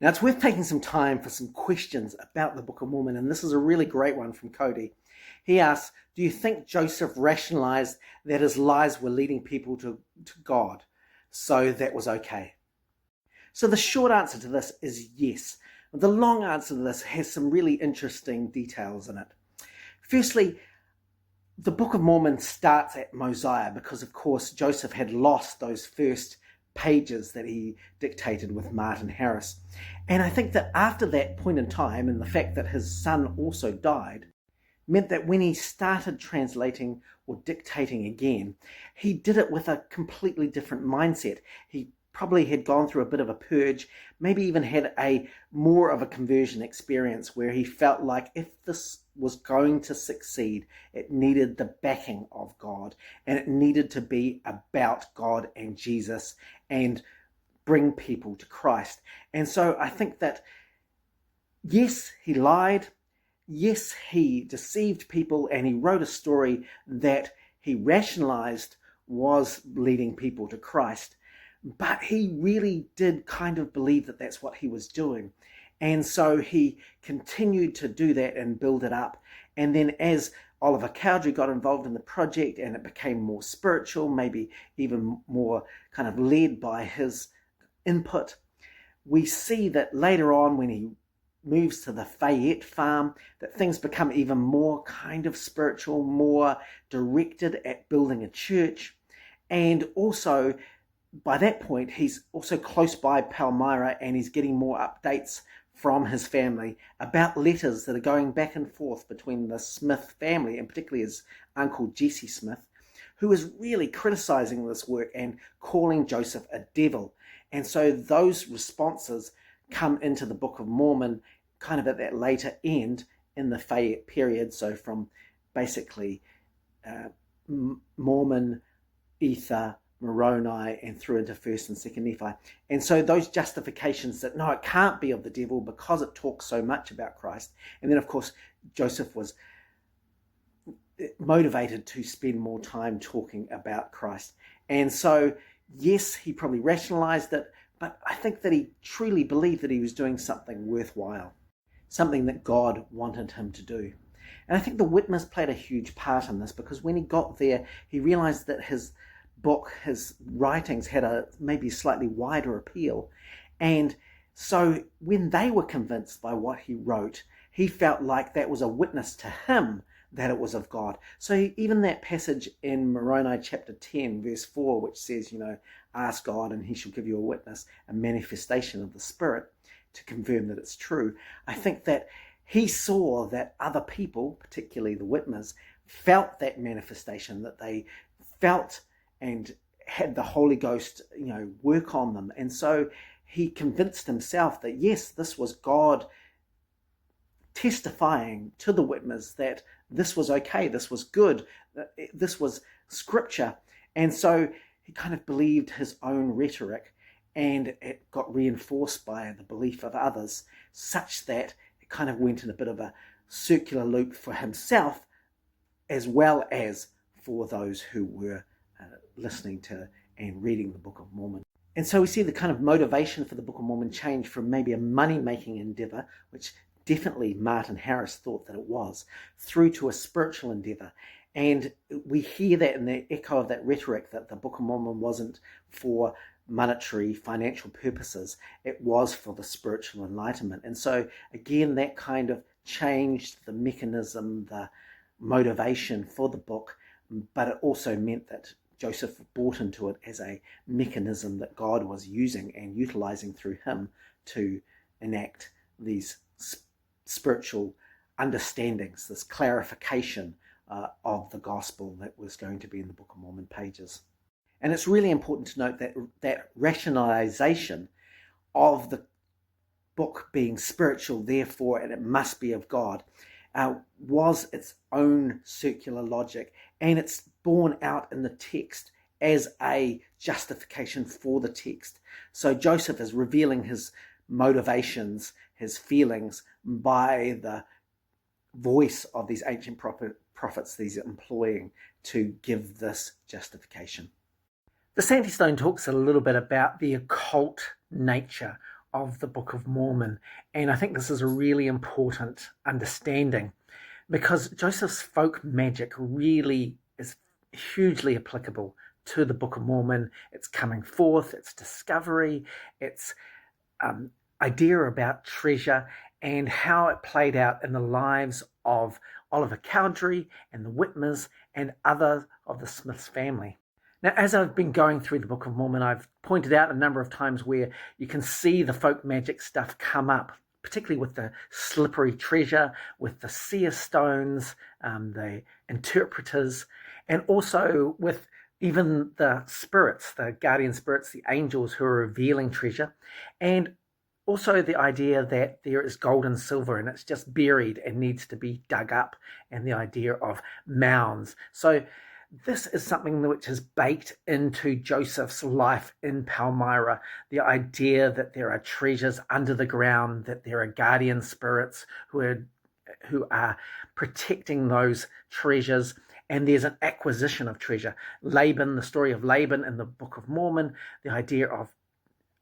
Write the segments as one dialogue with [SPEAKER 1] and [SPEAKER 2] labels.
[SPEAKER 1] Now, it's worth taking some time for some questions about the Book of Mormon, and this is a really great one from Cody. He asks, do you think Joseph rationalized that his lies were leading people to God, so that was okay? So the short answer to this is yes. The long answer to this has some really interesting details in it. Firstly, the Book of Mormon starts at Mosiah because, of course, Joseph had lost those first pages that he dictated with Martin Harris. And I think that after that point in time, and the fact that his son also died, meant that when he started translating or dictating again, he did it with a completely different mindset. He probably had gone through a bit of a purge, maybe even had a more of a conversion experience where he felt like if this was going to succeed, it needed the backing of God, and it needed to be about God and Jesus and bring people to Christ. And so I think that, yes, he lied. Yes, he deceived people, and he wrote a story that he rationalized was leading people to Christ. But he really did kind of believe that that's what he was doing. And so he continued to do that and build it up. And then as Oliver Cowdery got involved in the project and it became more spiritual, maybe even more kind of led by his input, we see that later on when he moves to the Fayette farm, that things become even more kind of spiritual, more directed at building a church. And also, by that point, he's also close by Palmyra and he's getting more updates from his family about letters that are going back and forth between the Smith family, and particularly his uncle Jesse Smith, who is really criticizing this work and calling Joseph a devil. And so those responses come into the Book of Mormon kind of at that later end in the Fayette period, so from basically Mormon, Ether, Moroni, and through into 1st and 2nd Nephi. And so those justifications that, no, it can't be of the devil because it talks so much about Christ. And then, of course, Joseph was motivated to spend more time talking about Christ. And so, yes, he probably rationalized it, but I think that he truly believed that he was doing something worthwhile, something that God wanted him to do. And I think the witness played a huge part in this, because when he got there, he realized that his book, his writings had a maybe slightly wider appeal. And so when they were convinced by what he wrote, he felt like that was a witness to him that it was of God. So even that passage in Moroni chapter 10, verse 4, which says, ask God and he shall give you a witness, a manifestation of the Spirit to confirm that it's true. I think that he saw that other people, particularly the Whitmers, felt that manifestation, that they felt and had the Holy Ghost, work on them. And so he convinced himself that, yes, this was God testifying to the Whitmers that this was okay, this was good, this was scripture. And so he kind of believed his own rhetoric, and it got reinforced by the belief of others, such that it kind of went in a bit of a circular loop for himself, as well as for those who were listening to and reading the Book of Mormon. And so we see the kind of motivation for the Book of Mormon change from maybe a money-making endeavor, which definitely Martin Harris thought that it was, through to a spiritual endeavor. And we hear that in the echo of that rhetoric, that the Book of Mormon wasn't for monetary, financial purposes. It was for the spiritual enlightenment. And so, again, that kind of changed the mechanism, the motivation for the book, but it also meant that Joseph bought into it as a mechanism that God was using and utilizing through him to enact these spiritual understandings, this clarification of the gospel that was going to be in the Book of Mormon pages. And it's really important to note that rationalization of the book being spiritual, therefore, and it must be of God, was its own circular logic, and it's borne out in the text as a justification for the text. So Joseph is revealing his motivations, his feelings, by the voice of these ancient prophets these employing to give this justification. The Santee Stone talks a little bit about the occult nature of the Book of Mormon. And I think this is a really important understanding, because Joseph's folk magic really is hugely applicable to the Book of Mormon. Its coming forth, its discovery, its idea about treasure, and how it played out in the lives of Oliver Cowdery and the Whitmers and other of the Smiths family. Now, as I've been going through the Book of Mormon, I've pointed out a number of times where you can see the folk magic stuff come up, particularly with the slippery treasure, with the seer stones, the interpreters, and also with even the spirits, the guardian spirits, the angels who are revealing treasure, and also the idea that there is gold and silver and it's just buried and needs to be dug up, and the idea of mounds. So this is something which is baked into Joseph's life in Palmyra, the idea that there are treasures under the ground, that there are guardian spirits who are protecting those treasures, and there's an acquisition of treasure. Laban, the story of Laban in the Book of Mormon, the idea of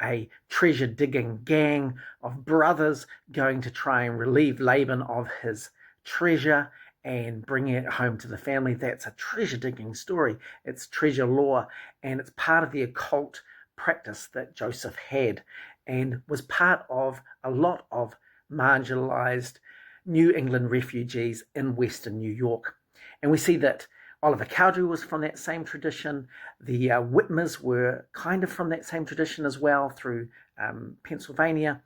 [SPEAKER 1] a treasure digging gang of brothers going to try and relieve Laban of his treasure and bringing it home to the family. That's a treasure digging story. It's treasure lore, and it's part of the occult practice that Joseph had, and was part of a lot of marginalized New England refugees in Western New York. And we see that Oliver Cowdery was from that same tradition. The Whitmers were kind of from that same tradition as well, through Pennsylvania.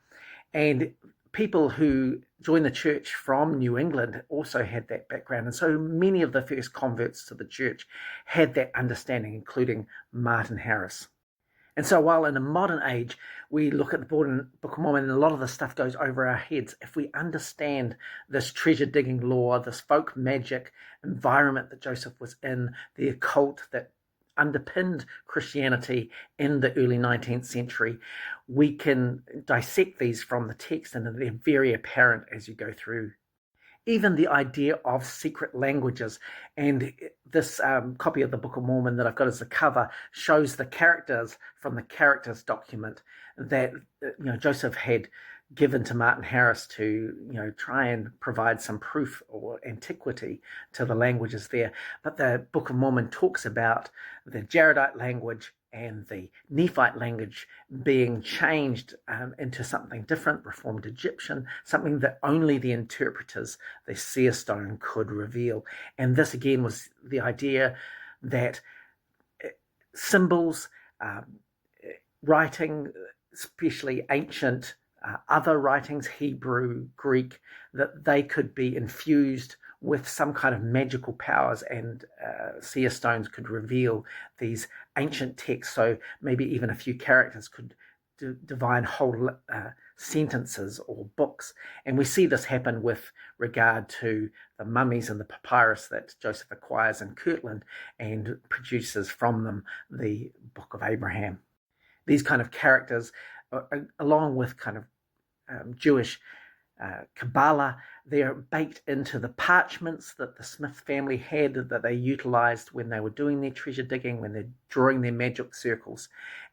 [SPEAKER 1] And people who joined the church from New England also had that background. And so many of the first converts to the church had that understanding, including Martin Harris. And so while in a modern age, we look at the Book of Mormon and a lot of the stuff goes over our heads, if we understand this treasure digging lore, this folk magic environment that Joseph was in, the occult that underpinned Christianity in the early 19th century, we can dissect these from the text, and they're very apparent as you go through. Even the idea of secret languages, and this copy of the Book of Mormon that I've got as the cover shows the characters from the characters document that Joseph had given to Martin Harris to try and provide some proof or antiquity to the languages there. But the Book of Mormon talks about the Jaredite language and the Nephite language being changed into something different, Reformed Egyptian, something that only the interpreters, the seer stone, could reveal. And this again was the idea that symbols, writing, especially ancient other writings, Hebrew, Greek, that they could be infused with some kind of magical powers, and seer stones could reveal these ancient texts. So maybe even a few characters could divine whole sentences or books. And we see this happen with regard to the mummies and the papyrus that Joseph acquires in Kirtland and produces from them the Book of Abraham. These kind of characters, along with kind of Jewish Kabbalah, they're baked into the parchments that the Smith family had, that they utilized when they were doing their treasure digging, when they're drawing their magic circles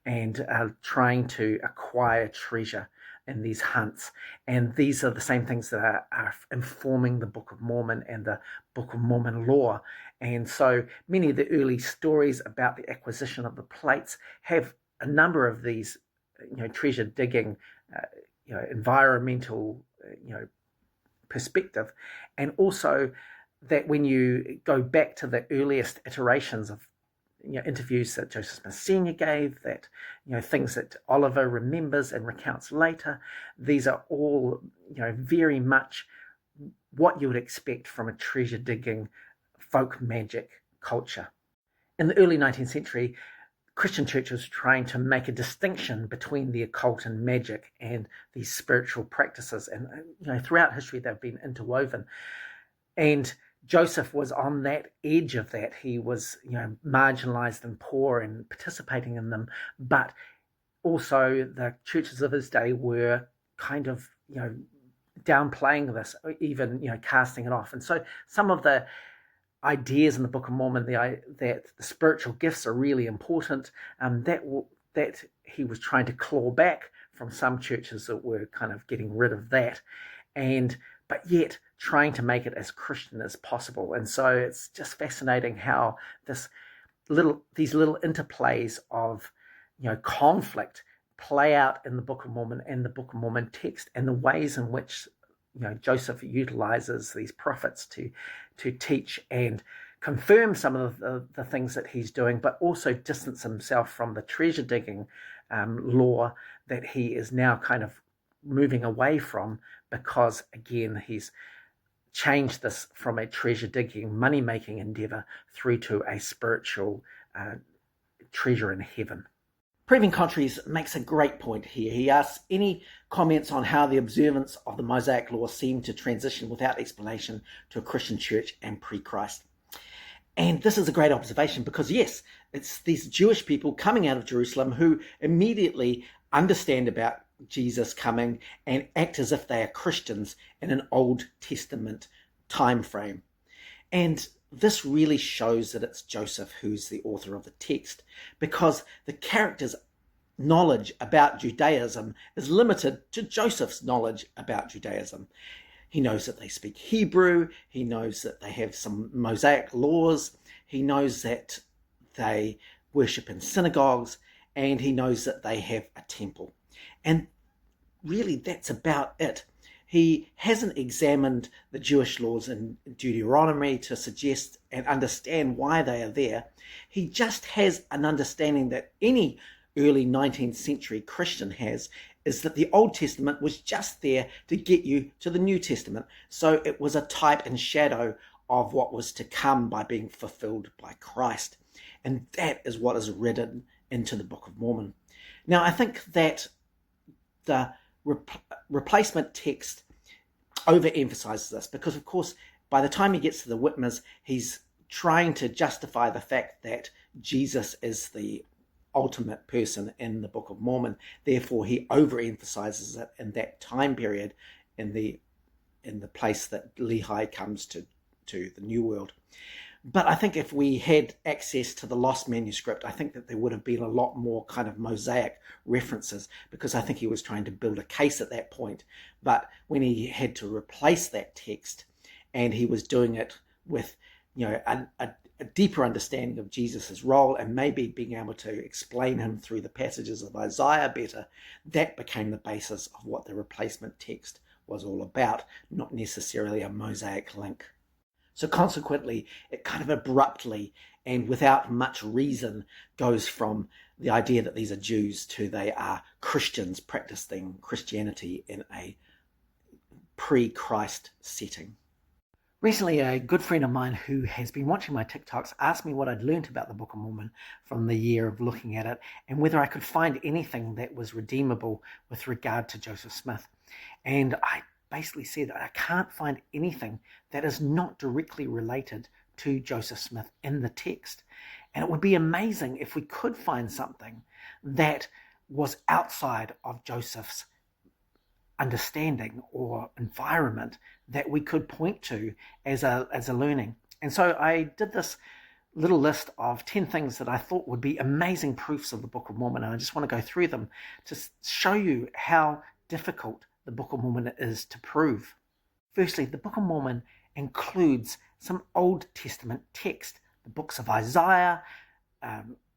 [SPEAKER 1] and trying to acquire treasure in these hunts. And these are the same things that are informing the Book of Mormon and the Book of Mormon lore. And so many of the early stories about the acquisition of the plates have a number of these treasure digging environmental perspective, and also that when you go back to the earliest iterations of interviews that Joseph Smith Sr. gave, that things that Oliver remembers and recounts later, these are all very much what you would expect from a treasure digging folk magic culture. In the early 19th century, Christian churches were trying to make a distinction between the occult and magic and these spiritual practices, and throughout history they've been interwoven. And Joseph was on that edge of that. He was marginalized and poor and participating in them, but also the churches of his day were kind of downplaying this, even casting it off. And so some of the ideas in the Book of Mormon, that the spiritual gifts are really important, that he was trying to claw back from some churches that were kind of getting rid of that, but yet trying to make it as Christian as possible. And so it's just fascinating how these little interplays of conflict play out in the Book of Mormon and the Book of Mormon text, and the ways in which Joseph utilizes these prophets to teach and confirm some of the things that he's doing, but also distance himself from the treasure digging law that he is now kind of moving away from, because again he's changed this from a treasure digging, money making endeavor through to a spiritual treasure in heaven. Proving Contraries makes a great point here. He asks any comments on how the observance of the Mosaic law seemed to transition without explanation to a Christian church and pre-Christ. And this is a great observation because, yes, it's these Jewish people coming out of Jerusalem who immediately understand about Jesus coming and act as if they are Christians in an Old Testament time frame. And this really shows that it's Joseph who's the author of the text, because the character's knowledge about Judaism is limited to Joseph's knowledge about Judaism. He knows that they speak Hebrew. He knows that they have some Mosaic laws. He knows that they worship in synagogues, and he knows that they have a temple. And really, that's about it. He hasn't examined the Jewish laws in Deuteronomy to suggest and understand why they are there. He just has an understanding that any early 19th century Christian has, is that the Old Testament was just there to get you to the New Testament. So it was a type and shadow of what was to come by being fulfilled by Christ. And that is what is written into the Book of Mormon. Now, I think that the replacement text overemphasizes this because, of course, by the time he gets to the Whitmers, he's trying to justify the fact that Jesus is the ultimate person in the Book of Mormon. Therefore, he overemphasizes it in that time period in the place that Lehi comes to the New World. But I think if we had access to the lost manuscript, I think that there would have been a lot more kind of Mosaic references, because I think he was trying to build a case at that point. But when he had to replace that text, and he was doing it with a deeper understanding of Jesus's role and maybe being able to explain him through the passages of Isaiah better, that became the basis of what the replacement text was all about, not necessarily a Mosaic link. So consequently, it kind of abruptly and without much reason goes from the idea that these are Jews to they are Christians practicing Christianity in a pre-Christ setting. Recently, a good friend of mine who has been watching my TikToks asked me what I'd learned about the Book of Mormon from the year of looking at it, and whether I could find anything that was redeemable with regard to Joseph Smith. And I basically said I can't find anything that is not directly related to Joseph Smith in the text. And it would be amazing if we could find something that was outside of Joseph's understanding or environment that we could point to as a learning. And so I did this little list of 10 things that I thought would be amazing proofs of the Book of Mormon, and I just want to go through them to show you how difficult the Book of Mormon is to prove. Firstly, the Book of Mormon includes some Old Testament text, the books of Isaiah,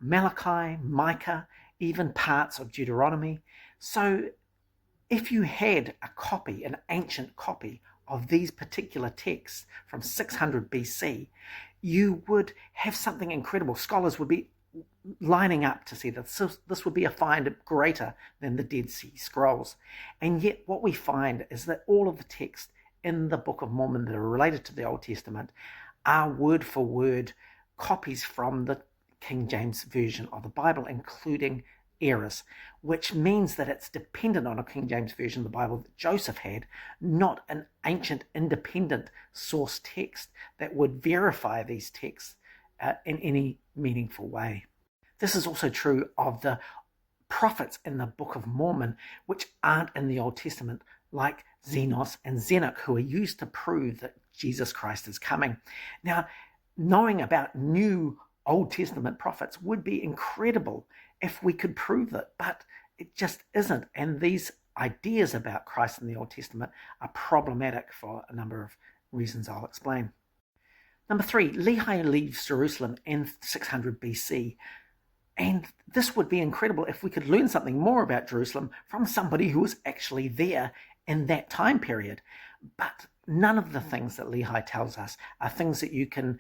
[SPEAKER 1] Malachi, Micah, even parts of Deuteronomy. So if you had a copy, an ancient copy of these particular texts from 600 BC, you would have something incredible. Scholars would be lining up to see that this would be a find greater than the Dead Sea Scrolls. And yet what we find is that all of the texts in the Book of Mormon that are related to the Old Testament are word for word copies from the King James Version of the Bible, including errors, which means that it's dependent on a King James Version of the Bible that Joseph had, not an ancient independent source text that would verify these texts in any meaningful way. This is also true of the prophets in the Book of Mormon, which aren't in the Old Testament, like Zenos and Zenock, who are used to prove that Jesus Christ is coming. Now, knowing about new Old Testament prophets would be incredible if we could prove that, but It just isn't. And these ideas about Christ in the Old Testament are problematic for a number of reasons I'll explain. Number 3, Lehi leaves Jerusalem in 600 BC. And this would be incredible if we could learn something more about Jerusalem from somebody who was actually there in that time period. But none of the things that Lehi tells us are things that you can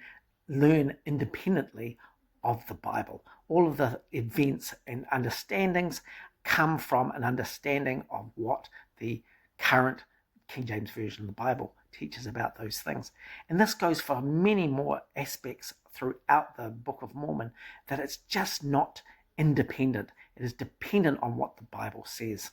[SPEAKER 1] learn independently of the Bible. All of the events and understandings come from an understanding of what the current King James Version of the Bible teaches about those things. And this goes for many more aspects throughout the Book of Mormon, that it's just not independent. It is dependent on what the Bible says.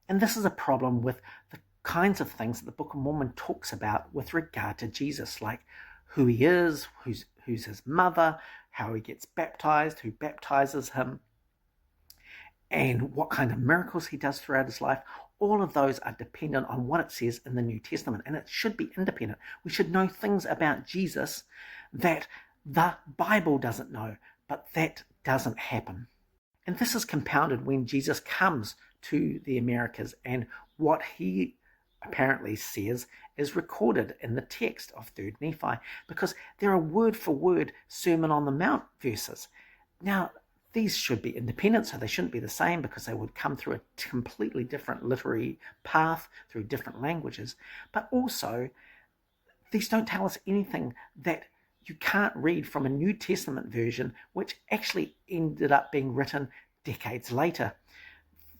[SPEAKER 1] And this is a problem with the kinds of things that the Book of Mormon talks about with regard to Jesus, like who he is, who's his mother, how he gets baptized, who baptizes him, and what kind of miracles he does throughout his life. All of those are dependent on what it says in the New Testament, and it should be independent. We should know things about Jesus that the Bible doesn't know, but that doesn't happen. And this is compounded when Jesus comes to the Americas, and what he apparently says is recorded in the text of 3rd Nephi, because there are word-for-word Sermon on the Mount verses. Now, these should be independent, so they shouldn't be the same, because they would come through a completely different literary path, through different languages. But also, these don't tell us anything that you can't read from a New Testament version, which actually ended up being written decades later.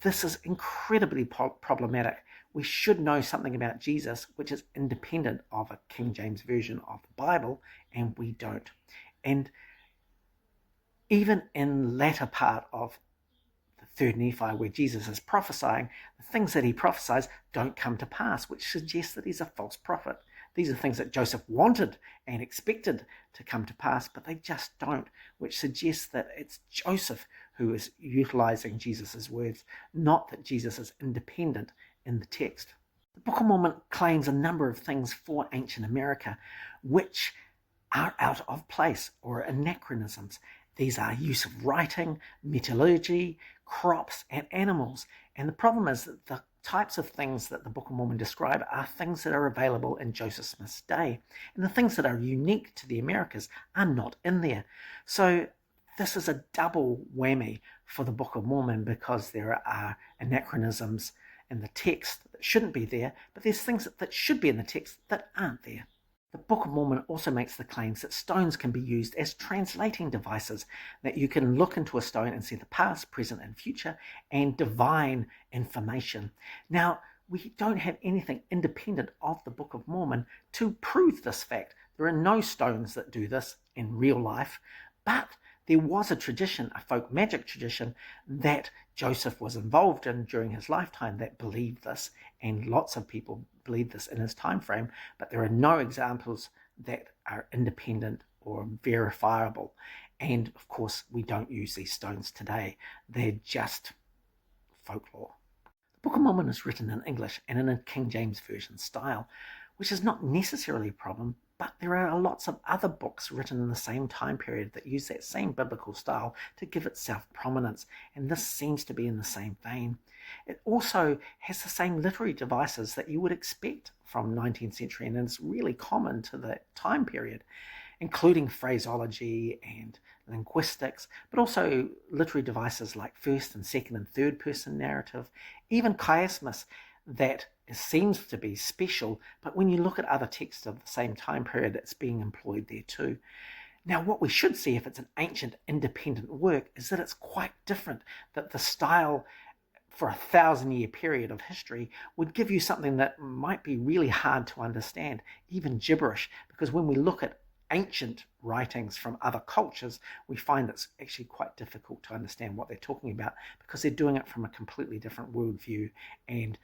[SPEAKER 1] This is incredibly problematic. We should know something about Jesus which is independent of a King James version of the Bible, and we don't. And even in the latter part of the 3rd Nephi, where Jesus is prophesying, the things that he prophesies don't come to pass, which suggests that he's a false prophet. These are things that Joseph wanted and expected to come to pass, but they just don't, which suggests that it's Joseph who is utilizing Jesus' words, not that Jesus is independent in the text. The Book of Mormon claims a number of things for ancient America which are out of place or anachronisms. These are use of writing, metallurgy, crops, and animals. And the problem is that the types of things that the Book of Mormon describe are things that are available in Joseph Smith's day. And the things that are unique to the Americas are not in there. So this is a double whammy for the Book of Mormon, because there are anachronisms in the text that shouldn't be there, but there's things that should be in the text that aren't there. The Book of Mormon also makes the claims that stones can be used as translating devices, that you can look into a stone and see the past, present, and future, and divine information. Now, we don't have anything independent of the Book of Mormon to prove this fact. There are no stones that do this in real life, but there was a tradition, a folk magic tradition, that Joseph was involved in during his lifetime that believed this, and lots of people believed this in his time frame, but there are no examples that are independent or verifiable. And of course, we don't use these stones today. They're just folklore. The Book of Mormon is written in English and in a King James Version style, which is not necessarily a problem, but there are lots of other books written in the same time period that use that same biblical style to give itself prominence, and this seems to be in the same vein. It also has the same literary devices that you would expect from 19th century, and it's really common to that time period, including phraseology and linguistics, but also literary devices like first and second and third person narrative, even chiasmus that seems to be special, but when you look at other texts of the same time period, it's being employed there too. Now, what we should see if it's an ancient independent work is that it's quite different, that the style for a 1,000-year period of history would give you something that might be really hard to understand, even gibberish, because when we look at ancient writings from other cultures, we find it's actually quite difficult to understand what they're talking about, because they're doing it from a completely different worldview and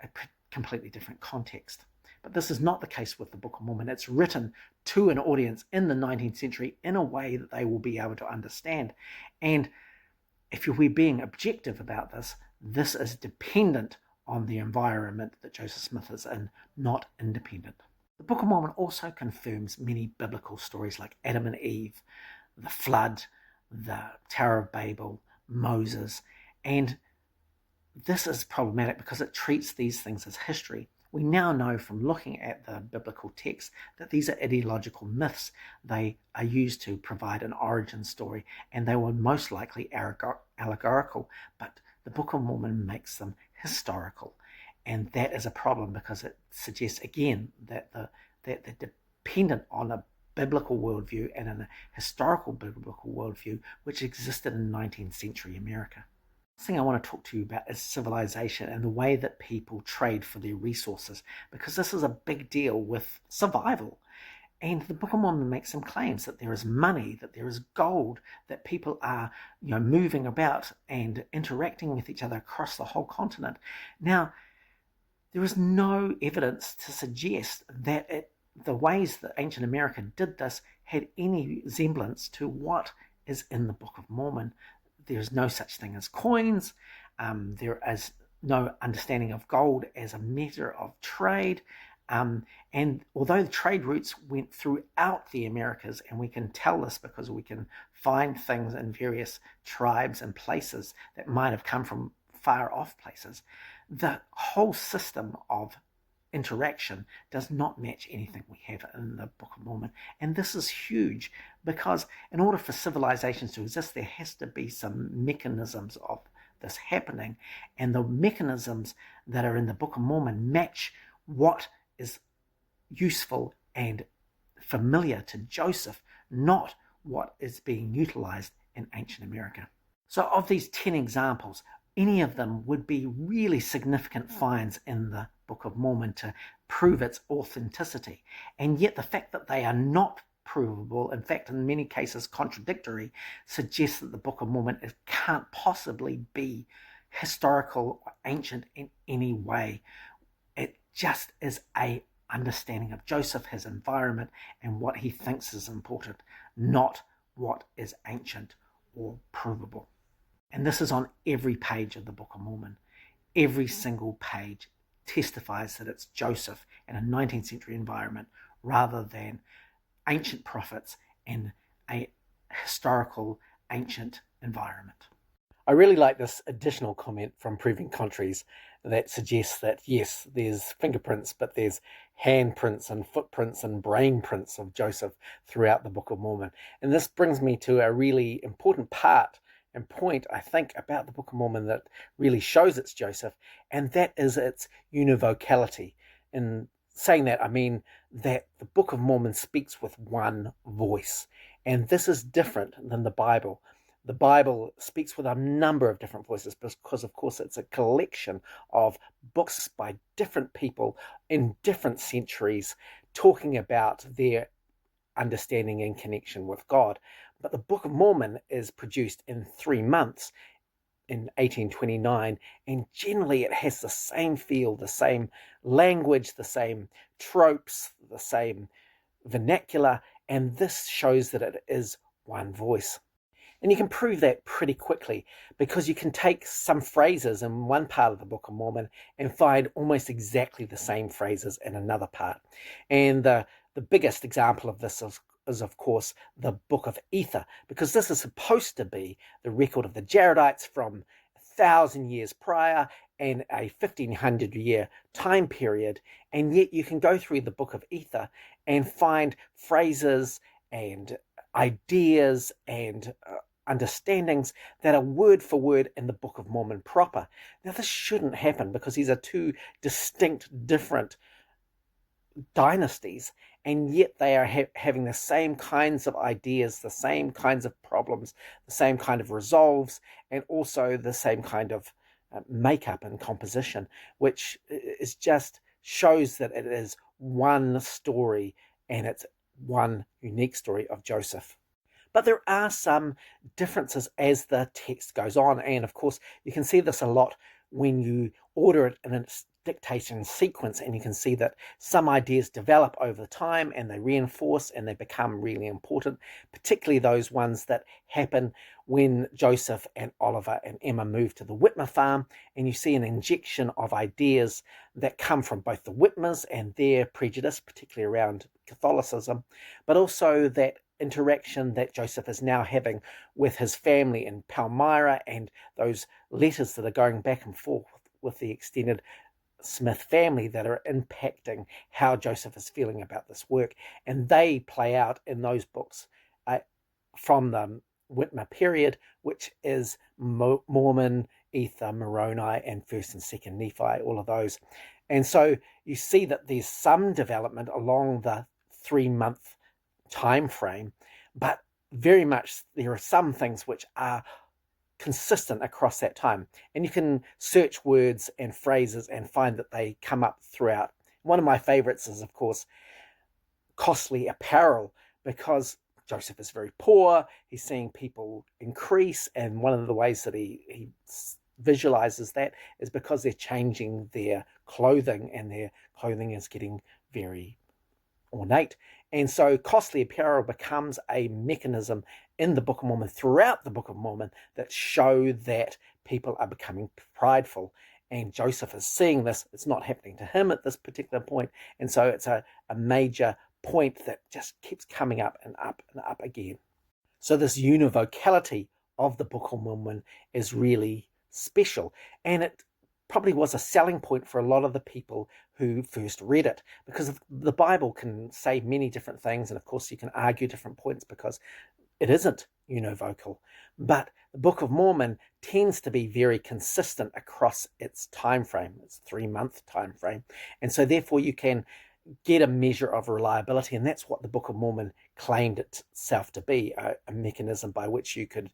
[SPEAKER 1] a completely different context. But this is not the case with the Book of Mormon. It's written to an audience in the 19th century in a way that they will be able to understand. And if we're being objective about this, this is dependent on the environment that Joseph Smith is in, not independent. The Book of Mormon also confirms many biblical stories like Adam and Eve, the flood, the Tower of Babel, Moses, and this is problematic because it treats these things as history. We now know from looking at the biblical text that these are ideological myths. They are used to provide an origin story, and they were most likely allegorical, but the Book of Mormon makes them historical. And that is a problem because it suggests, again, that they're dependent on a biblical worldview and a historical biblical worldview which existed in 19th century America. The thing I want to talk to you about is civilization and the way that people trade for their resources, because this is a big deal with survival. And the Book of Mormon makes some claims that there is money, that there is gold, that people are, moving about and interacting with each other across the whole continent. Now, there is no evidence to suggest that the ways that ancient America did this had any semblance to what is in the Book of Mormon. There's no such thing as coins. There is no understanding of gold as a measure of trade. And although the trade routes went throughout the Americas, and we can tell this because we can find things in various tribes and places that might have come from far off places, the whole system of interaction does not match anything we have in the Book of Mormon. And this is huge because in order for civilizations to exist, there has to be some mechanisms of this happening. And the mechanisms that are in the Book of Mormon match what is useful and familiar to Joseph, not what is being utilized in ancient America. So of these 10 examples, any of them would be really significant finds in the Book of Mormon to prove its authenticity. And yet the fact that they are not provable, in fact in many cases contradictory, suggests that the Book of Mormon can't possibly be historical or ancient in any way. It just is a understanding of Joseph, his environment, and what he thinks is important, not what is ancient or provable. And this is on every page of the Book of Mormon. Every single page testifies that it's Joseph in a 19th century environment rather than ancient prophets in a historical ancient environment. I really like this additional comment from Proving Contraries that suggests that, yes, there's fingerprints, but there's handprints and footprints and brain prints of Joseph throughout the Book of Mormon. And this brings me to a really important part and point, I think, about the Book of Mormon that really shows it's Joseph, and that is its univocality. In saying that, I mean that the Book of Mormon speaks with one voice, and this is different than the Bible. The Bible speaks with a number of different voices because, of course, it's a collection of books by different people in different centuries talking about their understanding and connection with God. But the Book of Mormon is produced in 3 months in 1829, and generally it has the same feel, the same language, the same tropes, the same vernacular, and this shows that it is one voice. And you can prove that pretty quickly because you can take some phrases in one part of the Book of Mormon and find almost exactly the same phrases in another part. And the biggest example of this is, of course, the Book of Ether, because this is supposed to be the record of the Jaredites from 1,000 years prior and a 1,500-year time period. And yet you can go through the Book of Ether and find phrases and ideas and understandings that are word for word in the Book of Mormon proper. Now, this shouldn't happen because these are two distinct, different dynasties, and yet they are having the same kinds of ideas, the same kinds of problems, the same kind of resolves, and also the same kind of makeup and composition, which is just shows that it is one story and it's one unique story of Joseph. But there are some differences as the text goes on, and of course you can see this a lot when you order it in its dictation sequence, and you can see that some ideas develop over time and they reinforce and they become really important, particularly those ones that happen when Joseph and Oliver and Emma move to the Whitmer farm, and you see an injection of ideas that come from both the Whitmers and their prejudice, particularly around Catholicism, but also that interaction that Joseph is now having with his family in Palmyra, and those letters that are going back and forth with the extended Smith family that are impacting how Joseph is feeling about this work. And they play out in those books from the Whitmer period, which is Mormon, Ether, Moroni, and 1st and 2nd Nephi, all of those. And so you see that there's some development along the 3-month time frame, but very much there are some things which are consistent across that time. And you can search words and phrases and find that they come up throughout. One of my favorites is, of course, costly apparel, because Joseph is very poor. He's seeing people increase, and one of the ways that he visualizes that is because they're changing their clothing, and their clothing is getting very ornate. And so costly apparel becomes a mechanism in the Book of Mormon, throughout the Book of Mormon, that show that people are becoming prideful. And Joseph is seeing this. It's not happening to him at this particular point. And so it's a major point that just keeps coming up and up and up again. So this univocality of the Book of Mormon is really special. And it probably was a selling point for a lot of the people who first read it, because the Bible can say many different things, and of course you can argue different points because it isn't univocal. But the Book of Mormon tends to be very consistent across its time frame, its 3-month time frame, and so therefore you can get a measure of reliability, and that's what the Book of Mormon claimed itself to be, a mechanism by which you could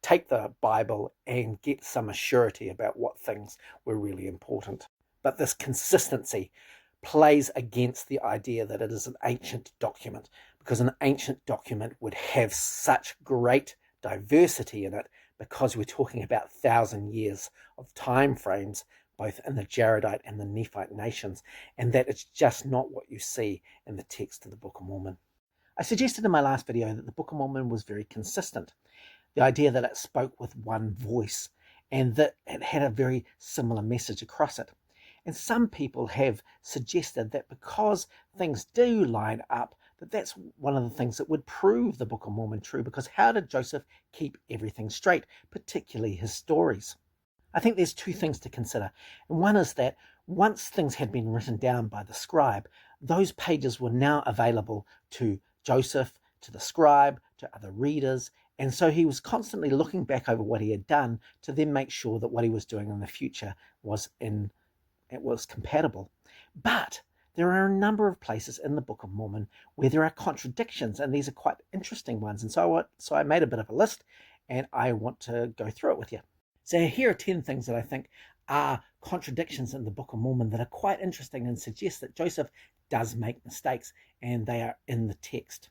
[SPEAKER 1] take the Bible and get some assurity about what things were really important. But this consistency plays against the idea that it is an ancient document, because an ancient document would have such great diversity in it, because we're talking about 1,000 years of time frames, both in the Jaredite and the Nephite nations, and that it's just not what you see in the text of the Book of Mormon. I suggested in my last video that the Book of Mormon was very consistent. The idea that it spoke with one voice, and that it had a very similar message across it. And some people have suggested that because things do line up, that's one of the things that would prove the Book of Mormon true, because how did Joseph keep everything straight, particularly his stories? I think there's 2 things to consider. And one is that once things had been written down by the scribe, those pages were now available to Joseph, to the scribe, to other readers. And so he was constantly looking back over what he had done to then make sure that what he was doing in the future was compatible. But there are a number of places in the Book of Mormon where there are contradictions, and these are quite interesting ones. And so I made a bit of a list, and I want to go through it with you. So here are 10 things that I think are contradictions in the Book of Mormon that are quite interesting and suggest that Joseph does make mistakes, and they are in the text.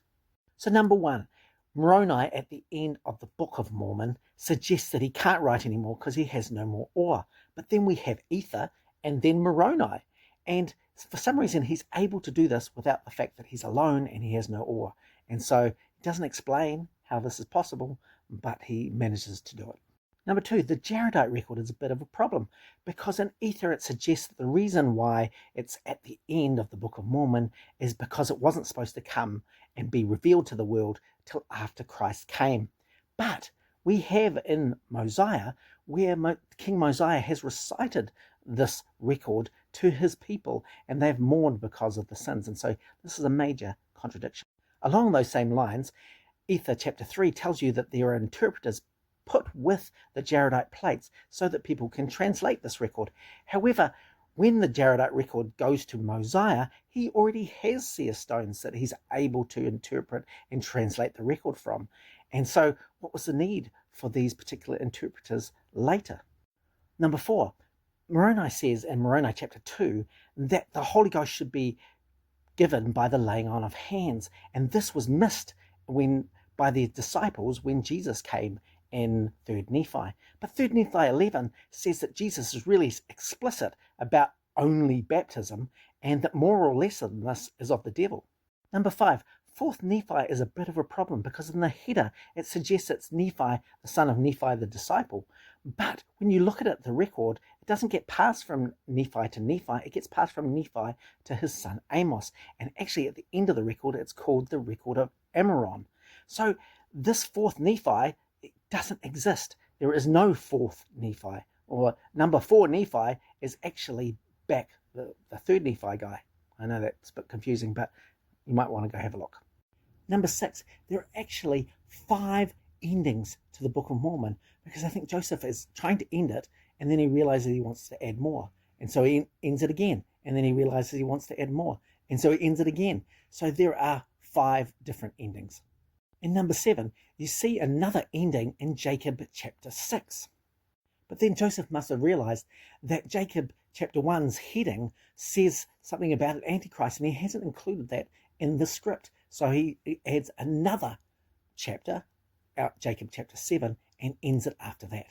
[SPEAKER 1] So number 1, Moroni at the end of the Book of Mormon suggests that he can't write anymore because he has no more ore. But then we have Ether and then Moroni. And for some reason, he's able to do this without the fact that he's alone and he has no ore. And so he doesn't explain how this is possible, but he manages to do it. Number 2, the Jaredite record is a bit of a problem, because in Ether it suggests that the reason why it's at the end of the Book of Mormon is because it wasn't supposed to come and be revealed to the world till after Christ came. But we have in Mosiah, where King Mosiah has recited this record to his people, and they've mourned because of the sins. And so this is a major contradiction. Along those same lines, Ether chapter 3 tells you that there are interpreters put with the Jaredite plates so that people can translate this record. However, when the Jaredite record goes to Mosiah, he already has seer stones that he's able to interpret and translate the record from. And so what was the need for these particular interpreters later? Number 4, Moroni says in Moroni chapter 2 that the Holy Ghost should be given by the laying on of hands. And this was missed by the disciples when Jesus came in 3rd Nephi. But 3rd Nephi 11 says that Jesus is really explicit about only baptism, and that more or less than this is of the devil. Number 5, 4th Nephi is a bit of a problem, because in the header it suggests it's Nephi, the son of Nephi the disciple. But when you look at it, the record, it doesn't get passed from Nephi to Nephi, it gets passed from Nephi to his son Amos. And actually at the end of the record, it's called the record of Amaron. So this fourth Nephi, it doesn't exist. There is no fourth Nephi, or number 4 Nephi is actually back, the third Nephi guy. I know that's a bit confusing, but you might want to go have a look. Number 6, there are actually 5 endings to the Book of Mormon, because I think Joseph is trying to end it, and then he realizes he wants to add more. And so he ends it again, and then he realizes he wants to add more, and so he ends it again. So there are 5 different endings. In number 7, you see another ending in Jacob chapter 6. But then Joseph must have realized that Jacob chapter 1's heading says something about an Antichrist, and he hasn't included that in the script. So he adds another chapter, Jacob chapter 7, and ends it after that.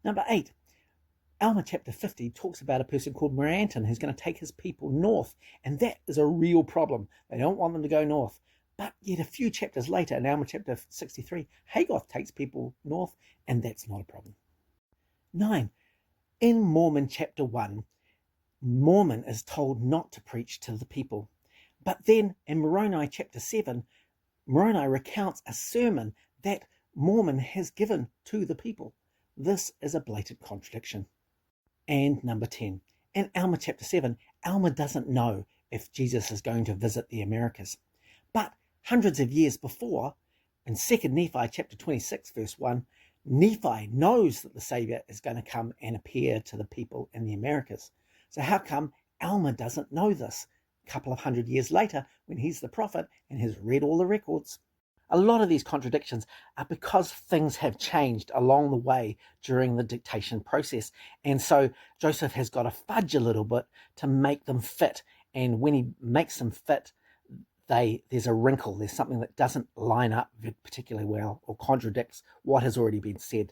[SPEAKER 1] Number 8, Alma chapter 50 talks about a person called Moranton who's going to take his people north, and that is a real problem. They don't want them to go north. But yet a few chapters later, in Alma chapter 63, Hagoth takes people north, and that's not a problem. 9, in Mormon chapter 1, Mormon is told not to preach to the people. But then in Moroni chapter 7, Moroni recounts a sermon that Mormon has given to the people. This is a blatant contradiction. And number 10, in Alma chapter 7, Alma doesn't know if Jesus is going to visit the Americas. But hundreds of years before, in 2 Nephi chapter 26, verse 1, Nephi knows that the Savior is going to come and appear to the people in the Americas. So how come Alma doesn't know this a couple of hundred years later when he's the prophet and has read all the records? A lot of these contradictions are because things have changed along the way during the dictation process. And so Joseph has got to fudge a little bit to make them fit. And when he makes them fit, there's a wrinkle. There's something that doesn't line up particularly well or contradicts what has already been said.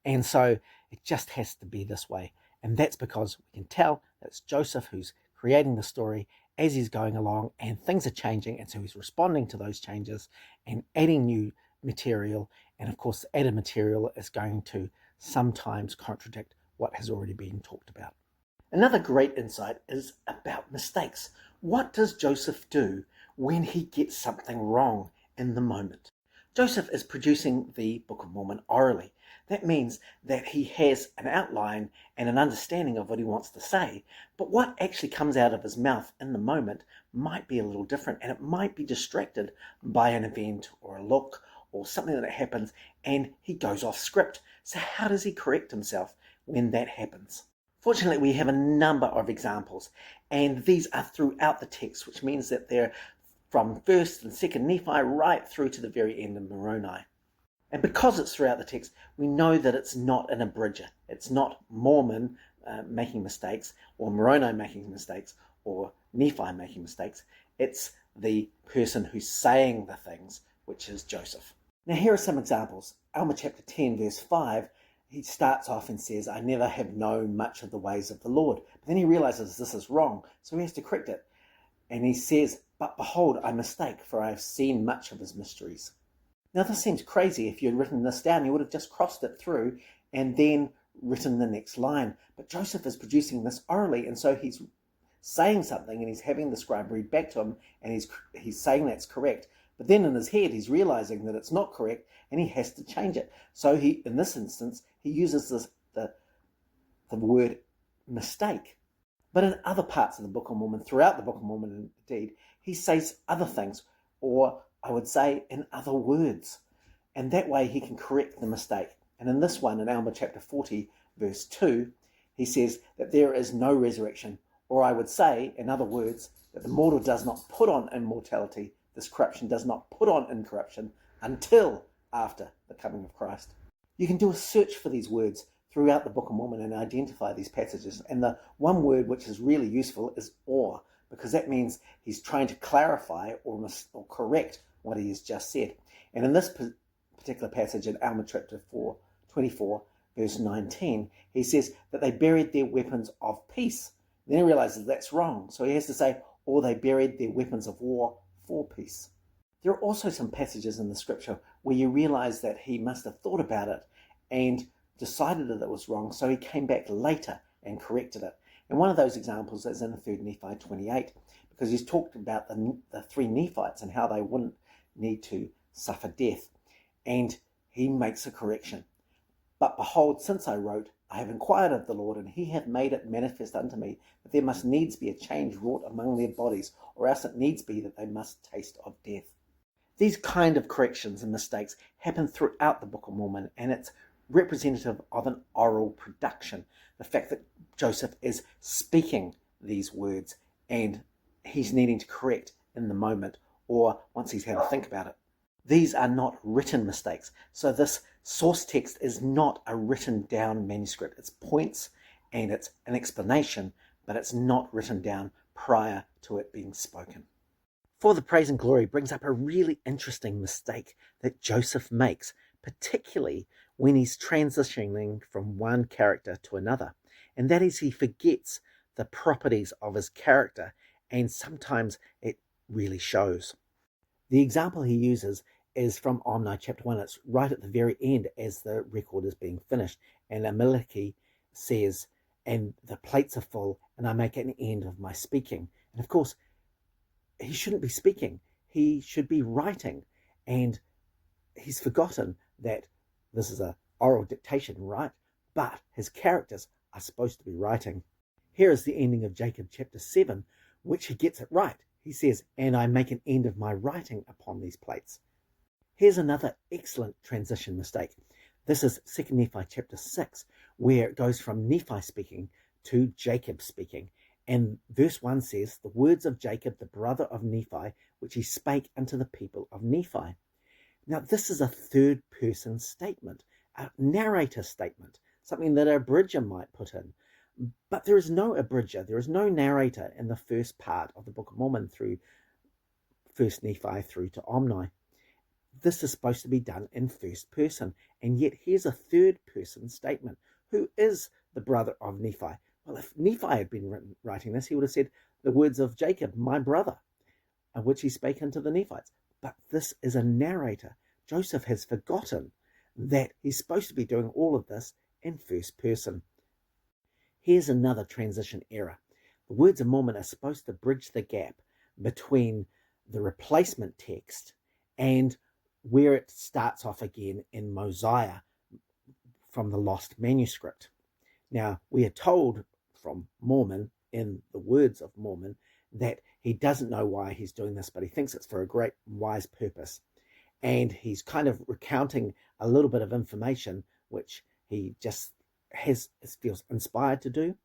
[SPEAKER 1] And so it just has to be this way. And that's because we can tell that's Joseph who's creating the story as he's going along, and things are changing, and so he's responding to those changes and adding new material. And of course, the added material is going to sometimes contradict what has already been talked about. Another great insight is about mistakes. What does Joseph do when he gets something wrong in the moment? Joseph is producing the Book of Mormon orally. That means that he has an outline and an understanding of what he wants to say, but what actually comes out of his mouth in the moment might be a little different, and it might be distracted by an event or a look or something that happens, and he goes off script. So how does he correct himself when that happens? Fortunately, we have a number of examples, and these are throughout the text, which means that they're from 1st and 2nd Nephi right through to the very end of Moroni. And because it's throughout the text, we know that it's not an abridger. It's not Mormon making mistakes, or Moroni making mistakes, or Nephi making mistakes. It's the person who's saying the things, which is Joseph. Now here are some examples. Alma chapter 10, verse 5, he starts off and says, I never have known much of the ways of the Lord. But then he realizes this is wrong, so he has to correct it. And he says, but behold, I mistake, for I have seen much of his mysteries. Now this seems crazy. If you had written this down, you would have just crossed it through and then written the next line. But Joseph is producing this orally, and so he's saying something and he's having the scribe read back to him, and he's saying that's correct. But then in his head, he's realizing that it's not correct, and he has to change it. So he, in this instance, he uses the word mistake. But in other parts of the Book of Mormon, throughout the Book of Mormon indeed, he says other things, or I would say in other words. And that way he can correct the mistake. And in this one, in Alma chapter 40, verse 2, he says that there is no resurrection. Or I would say, in other words, that the mortal does not put on immortality, this corruption does not put on incorruption until after the coming of Christ. You can do a search for these words throughout the Book of Mormon and identify these passages. And the one word which is really useful is or, because that means he's trying to clarify or correct what he has just said. And in this particular passage in Alma chapter 24, verse 19, he says that they buried their weapons of peace. Then he realizes that's wrong. So he has to say, or they buried their weapons of war for peace. There are also some passages in the scripture where you realize that he must have thought about it and decided that it was wrong, so he came back later and corrected it. And one of those examples is in 3 Nephi 28, because he's talked about the 3 Nephites and how they wouldn't need to suffer death. And he makes a correction. But behold, since I wrote, I have inquired of the Lord, and he hath made it manifest unto me that there must needs be a change wrought among their bodies, or else it needs be that they must taste of death. These kind of corrections and mistakes happen throughout the Book of Mormon, and it's representative of an oral production. The fact that Joseph is speaking these words and he's needing to correct in the moment or once he's had a think about it. These are not written mistakes. So this source text is not a written down manuscript. It's points and it's an explanation, but it's not written down prior to it being spoken. For the Praise and Glory brings up a really interesting mistake that Joseph makes, particularly when he's transitioning from one character to another. And that is he forgets the properties of his character, and sometimes it really shows. The example he uses is from Omni chapter 1. It's right at the very end as the record is being finished. And Amaleki says, and the plates are full, and I make an end of my speaking. And of course, he shouldn't be speaking. He should be writing. And he's forgotten that this is an oral dictation, right? But his characters are supposed to be writing. Here is the ending of Jacob chapter 7, which he gets it right. He says, and I make an end of my writing upon these plates. Here's another excellent transition mistake. This is 2 Nephi chapter 6, where it goes from Nephi speaking to Jacob speaking. And verse 1 says, the words of Jacob, the brother of Nephi, which he spake unto the people of Nephi. Now, this is a third person statement, a narrator statement, something that a abridger might put in. But there is no abridger, there is no narrator in the first part of the Book of Mormon through 1 Nephi through to Omni. This is supposed to be done in first person, and yet here's a third person statement. Who is the brother of Nephi? Well, if Nephi had been writing this, he would have said the words of Jacob, my brother, of which he spake unto the Nephites. But this is a narrator. Joseph has forgotten that he's supposed to be doing all of this in first person. Here's another transition error. The words of Mormon are supposed to bridge the gap between the replacement text and where it starts off again in Mosiah from the lost manuscript. Now, we are told from Mormon, in the words of Mormon, that he doesn't know why he's doing this, but he thinks it's for a great wise purpose. And he's kind of recounting a little bit of information which he just feels inspired to do.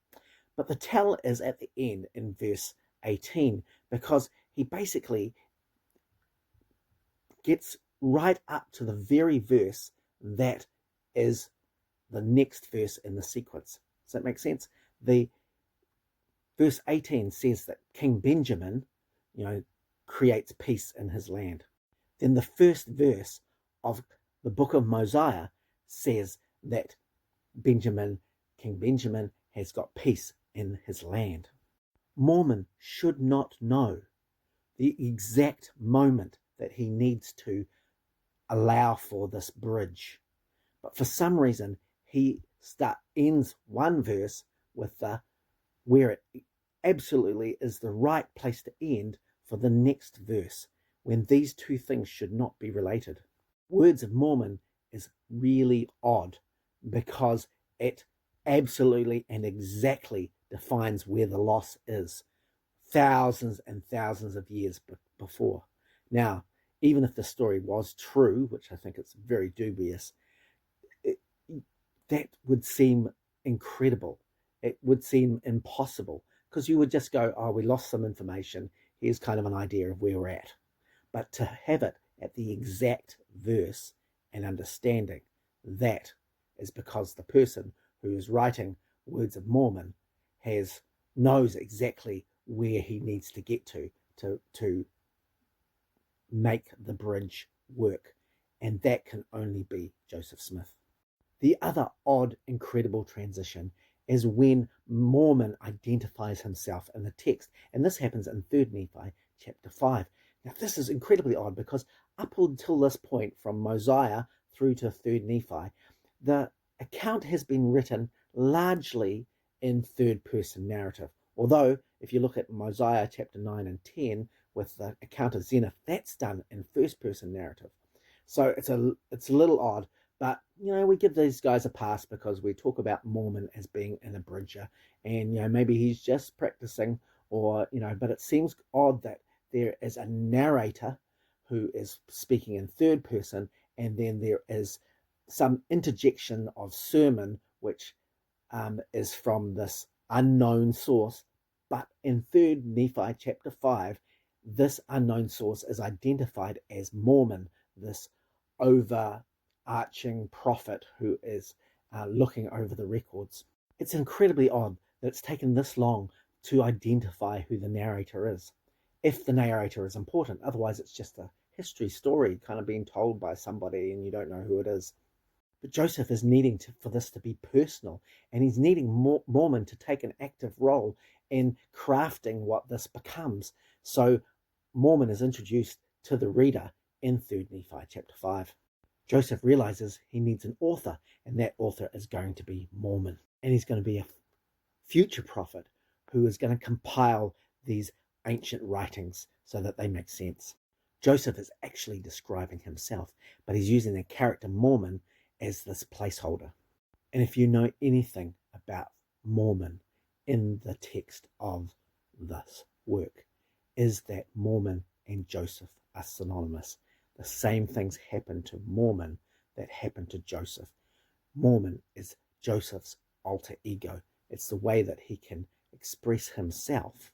[SPEAKER 1] But the tell is at the end in verse 18, because he basically gets right up to the very verse that is the next verse in the sequence. Does that make sense? The verse 18 says that King Benjamin, creates peace in his land. Then the first verse of the book of Mosiah says that King Benjamin has got peace in his land. Mormon should not know the exact moment that he needs to allow for this bridge. But for some reason, he ends one verse with where it absolutely is the right place to end for the next verse, when these two things should not be related. Words of Mormon is really odd because it absolutely and exactly defines where the loss is thousands and thousands of years before. Now, even if the story was true, which I think it's very dubious, that would seem incredible. It would seem impossible, because you would just go, oh, we lost some information. Here's kind of an idea of where we're at. But to have it at the exact verse and understanding, that is because the person who is writing Words of Mormon knows exactly where he needs to get to make the bridge work. And that can only be Joseph Smith. The other odd, incredible transition is when Mormon identifies himself in the text. And this happens in 3 Nephi chapter 5. Now, this is incredibly odd because up until this point, from Mosiah through to 3 Nephi, the account has been written largely in third-person narrative. Although, if you look at Mosiah chapter 9 and 10 with the account of Zenith, that's done in first-person narrative. So it's a little odd, but we give these guys a pass because we talk about Mormon as being an abridger, and maybe he's just practicing, or but it seems odd that there is a narrator who is speaking in third person, and then there is some interjection of sermon which is from this unknown source. But in 3rd Nephi chapter 5, this unknown source is identified as Mormon, this overarching prophet who is looking over the records. It's incredibly odd that it's taken this long to identify who the narrator is, if the narrator is important. Otherwise, it's just a history story kind of being told by somebody and you don't know who it is. But Joseph is needing for this to be personal, and he's needing Mormon to take an active role in crafting what this becomes. So Mormon is introduced to the reader in 3rd Nephi chapter 5. Joseph realizes he needs an author, and that author is going to be Mormon. And he's going to be a future prophet who is going to compile these ancient writings so that they make sense. Joseph is actually describing himself, but he's using the character Mormon as this placeholder. And if you know anything about Mormon in the text of this work, is that Mormon and Joseph are synonymous. The same things happen to Mormon that happen to Joseph. Mormon is Joseph's alter ego. It's the way that he can express himself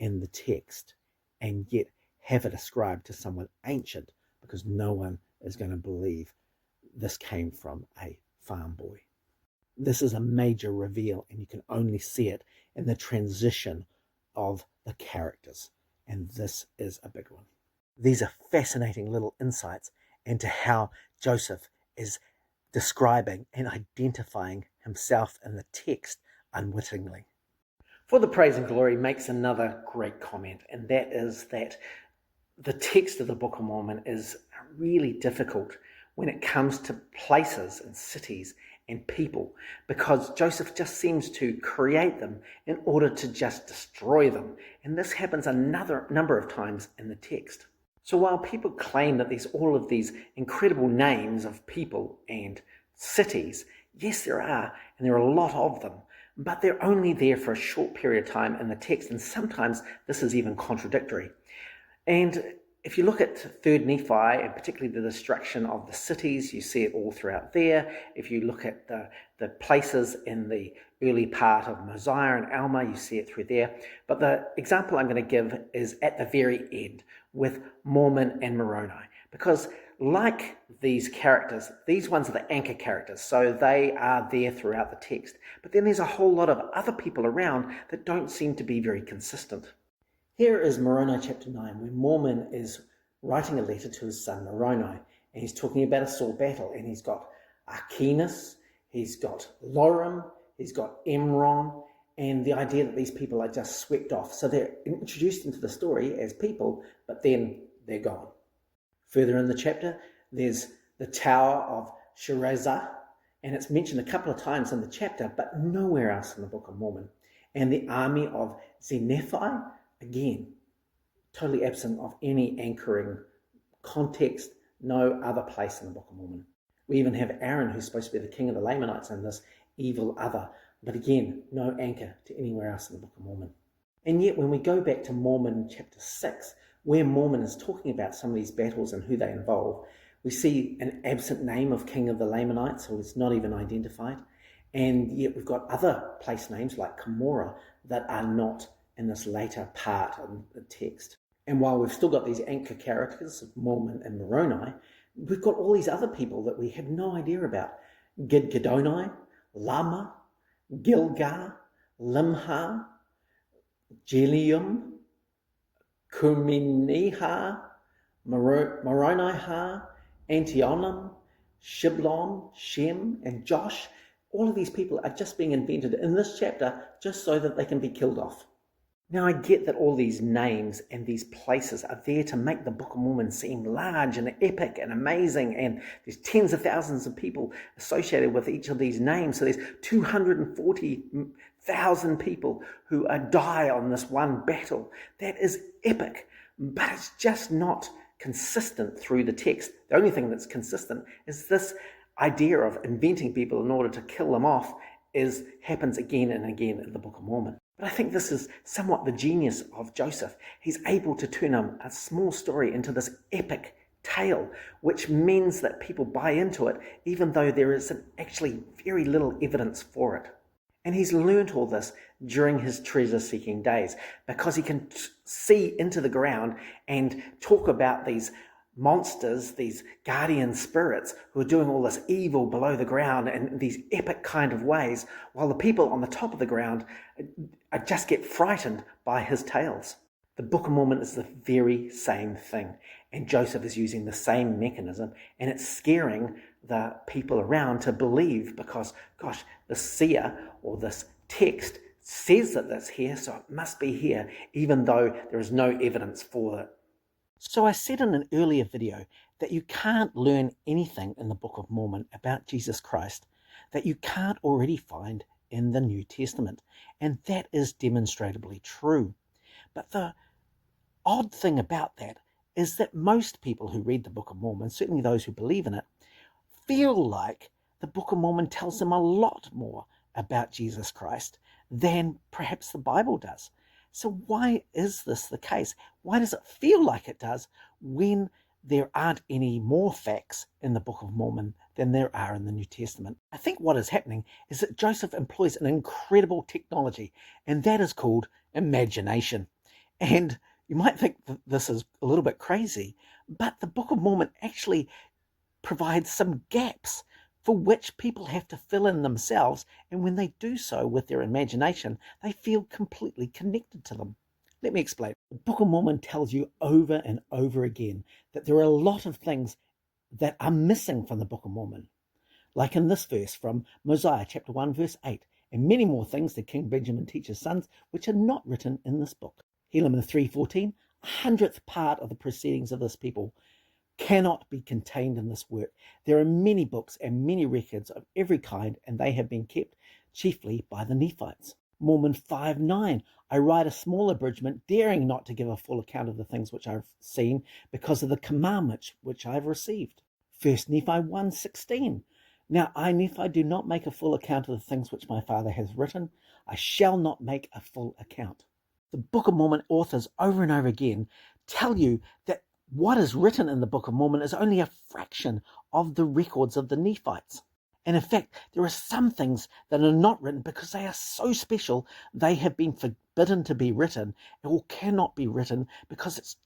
[SPEAKER 1] in the text and yet have it ascribed to someone ancient, because no one is going to believe this came from a farm boy. This is a major reveal, and you can only see it in the transition of the characters, and this is a big one. These are fascinating little insights into how Joseph is describing and identifying himself in the text unwittingly. For the Praise and Glory makes another great comment, and that is that the text of the Book of Mormon is really difficult when it comes to places and cities and people, because Joseph just seems to create them in order to just destroy them. And this happens another number of times in the text. So while people claim that there's all of these incredible names of people and cities, yes, there are, and there are a lot of them, but they're only there for a short period of time in the text, and sometimes this is even contradictory. And if you look at 3rd Nephi, and particularly the destruction of the cities, you see it all throughout there. If you look at the places in the early part of Mosiah and Alma, you see it through there. But the example I'm going to give is at the very end with Mormon and Moroni, because like these characters, these ones are the anchor characters, so they are there throughout the text. But then there's a whole lot of other people around that don't seem to be very consistent. Here is Moroni chapter 9, where Mormon is writing a letter to his son Moroni, and he's talking about a sore battle, and he's got Archinus, he's got Loram, he's got Emron, and the idea that these people are just swept off. So they're introduced into the story as people, but then they're gone. Further in the chapter, there's the Tower of Sherezah, and it's mentioned a couple of times in the chapter, but nowhere else in the Book of Mormon. And the army of Zenephi, again, totally absent of any anchoring context, no other place in the Book of Mormon. We even have Aaron, who's supposed to be the king of the Lamanites, in this evil other, but again, no anchor to anywhere else in the Book of Mormon. And yet, when we go back to Mormon chapter 6, where Mormon is talking about some of these battles and who they involve, we see an absent name of king of the Lamanites, who is not even identified, and yet we've got other place names like Cumorah that are not in this later part of the text. And while we've still got these anchor characters of Mormon and Moroni, we've got all these other people that we have no idea about. Gidgidoni, Lama, Gilgal, Limha, Jelium, Kuminiha, Moroniha, Antionum, Shiblon, Shem, and Josh. All of these people are just being invented in this chapter just so that they can be killed off. Now, I get that all these names and these places are there to make the Book of Mormon seem large and epic and amazing, and there's tens of thousands of people associated with each of these names. So there's 240,000 people who die on this one battle. That is epic, but it's just not consistent through the text. The only thing that's consistent is this idea of inventing people in order to kill them off happens again and again in the Book of Mormon. But I think this is somewhat the genius of Joseph. He's able to turn a small story into this epic tale, which means that people buy into it, even though there is actually very little evidence for it. And he's learned all this during his treasure-seeking days, because he can see into the ground and talk about these monsters, these guardian spirits who are doing all this evil below the ground in these epic kind of ways, while the people on the top of the ground just get frightened by his tales. The Book of Mormon is the very same thing, and Joseph is using the same mechanism, and it's scaring the people around to believe because, gosh, the seer or this text says that that's here, so it must be here, even though there is no evidence for it. So I said in an earlier video that you can't learn anything in the Book of Mormon about Jesus Christ that you can't already find in the New Testament, and that is demonstrably true. But the odd thing about that is that most people who read the Book of Mormon, certainly those who believe in it, feel like the Book of Mormon tells them a lot more about Jesus Christ than perhaps the Bible does. So why is this the case? Why does it feel like it does when there aren't any more facts in the Book of Mormon than there are in the New Testament? I think what is happening is that Joseph employs an incredible technology, and that is called imagination. And you might think that this is a little bit crazy, but the Book of Mormon actually provides some gaps for which people have to fill in themselves, and when they do so with their imagination, they feel completely connected to them. Let me explain. The Book of Mormon tells you over and over again that there are a lot of things that are missing from the Book of Mormon, like in this verse from Mosiah chapter 1 verse 8, and many more things that King Benjamin teaches sons which are not written in this book. Helaman 3:14, 100th part of the proceedings of this people cannot be contained in this work. There are many books and many records of every kind, and they have been kept chiefly by the Nephites. Mormon 5:9, I write a small abridgment, daring not to give a full account of the things which I've seen, because of the commandment which I have received. 1 Nephi 1:16, now I, Nephi, do not make a full account of the things which my father has written. I shall not make a full account. The Book of Mormon authors over and over again tell you that what is written in the Book of Mormon is only a fraction of the records of the Nephites. And in fact, there are some things that are not written because they are so special, they have been forbidden to be written or cannot be written because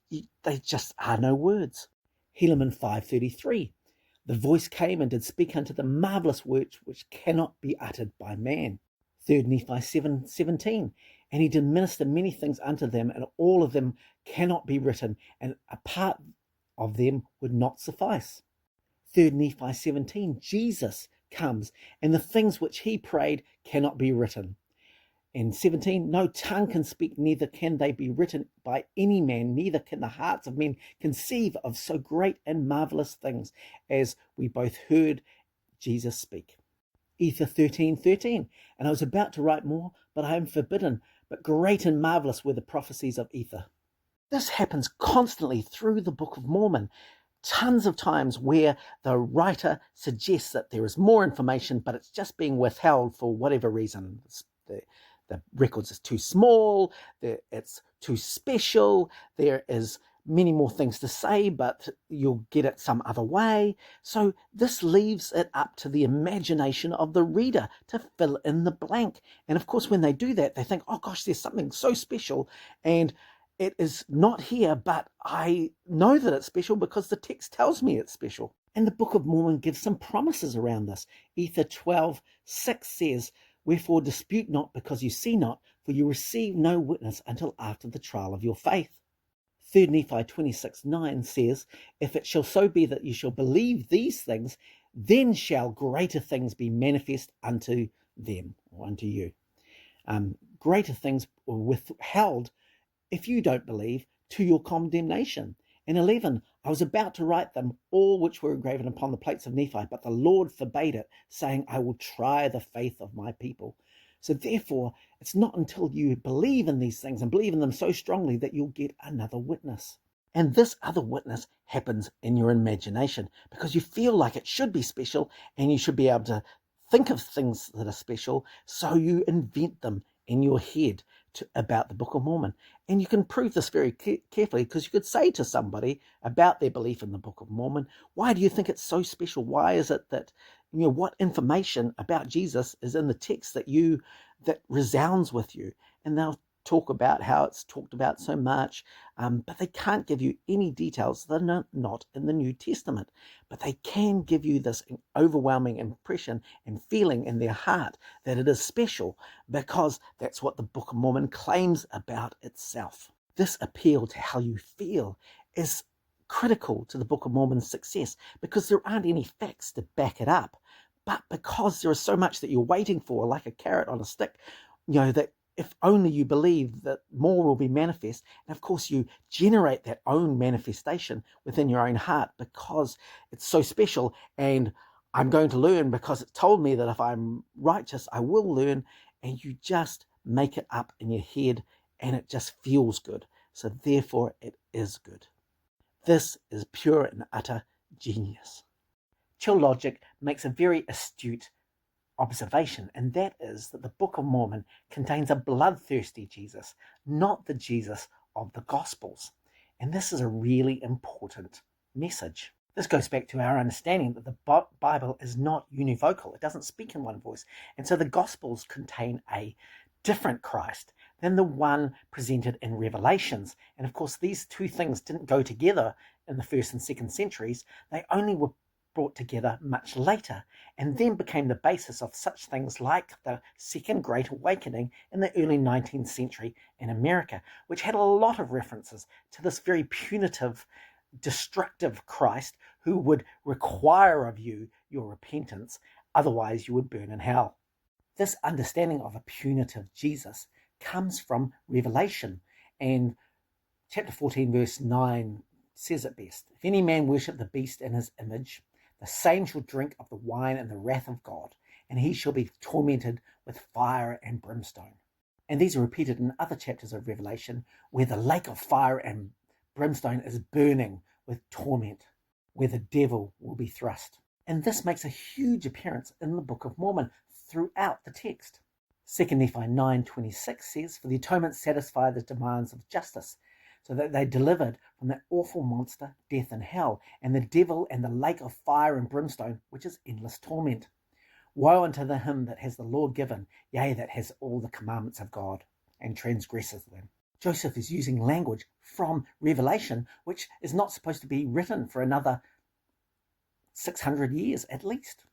[SPEAKER 1] they just are no words. Helaman 5:33, the voice came and did speak unto the marvelous words which cannot be uttered by man. 3 Nephi 7:17, and he did minister many things unto them, and all of them cannot be written, and a part of them would not suffice. 3 Nephi 17, Jesus comes, and the things which he prayed cannot be written. And 17, no tongue can speak, neither can they be written by any man, neither can the hearts of men conceive of so great and marvelous things as we both heard Jesus speak. Ether 13:13, and I was about to write more, but I am forbidden, but great and marvelous were the prophecies of Ether. This happens constantly through the Book of Mormon, tons of times where the writer suggests that there is more information, but it's just being withheld for whatever reason. The records is too small, it's too special, there is many more things to say, but you'll get it some other way. So this leaves it up to the imagination of the reader to fill in the blank. And of course, when they do that, they think, oh gosh, there's something so special, and it is not here, but I know that it's special because the text tells me it's special. And the Book of Mormon gives some promises around this. Ether 12:6 says, wherefore dispute not because you see not, for you receive no witness until after the trial of your faith. 3 Nephi 26:9 says, if it shall so be that you shall believe these things, then shall greater things be manifest unto them, or unto you. Greater things were withheld, if you don't believe, to your condemnation. And 11, I was about to write them all which were engraven upon the plates of Nephi, but the Lord forbade it, saying, I will try the faith of my people. So therefore, it's not until you believe in these things and believe in them so strongly that you'll get another witness. And this other witness happens in your imagination because you feel like it should be special and you should be able to think of things that are special, so you invent them in your head about the Book of Mormon. And you can prove this very carefully, because you could say to somebody about their belief in the Book of Mormon, why do you think it's so special? Why is it that, what information about Jesus is in the text that resounds with you? And they'll talk about how it's talked about so much, but they can't give you any details that are not in the New Testament. But they can give you this overwhelming impression and feeling in their heart that it is special, because that's what the Book of Mormon claims about itself. This appeal to how you feel is critical to the Book of Mormon's success, because there aren't any facts to back it up, but because there is so much that you're waiting for, like a carrot on a stick, that if only you believe, that more will be manifest. And of course, you generate that own manifestation within your own heart because it's so special. And I'm going to learn because it told me that if I'm righteous, I will learn. And you just make it up in your head and it just feels good. So therefore, it is good. This is pure and utter genius. Chill Logic makes a very astute observation, and that is that the Book of Mormon contains a bloodthirsty Jesus, not the Jesus of the Gospels. And this is a really important message. This goes back to our understanding that the Bible is not univocal. It doesn't speak in one voice. And so the Gospels contain a different Christ than the one presented in Revelations. And of course, these two things didn't go together in the 1st and 2nd centuries. They only were brought together much later, and then became the basis of such things like the Second Great Awakening in the early 19th century in America, which had a lot of references to this very punitive, destructive Christ who would require of you your repentance, otherwise you would burn in hell. This understanding of a punitive Jesus comes from Revelation, and chapter 14 verse 9 says it best. If any man worship the beast in his image, the same shall drink of the wine and the wrath of God, and he shall be tormented with fire and brimstone. And these are repeated in other chapters of Revelation, where the lake of fire and brimstone is burning with torment, where the devil will be thrust. And this makes a huge appearance in the Book of Mormon throughout the text. 2 Nephi 9:26 says, for the atonement satisfied the demands of justice, so that they delivered from that awful monster, death and hell, and the devil and the lake of fire and brimstone, which is endless torment. Woe unto him that has the law given, yea, that has all the commandments of God, and transgresses them. Joseph is using language from Revelation, which is not supposed to be written for another 600 years at least.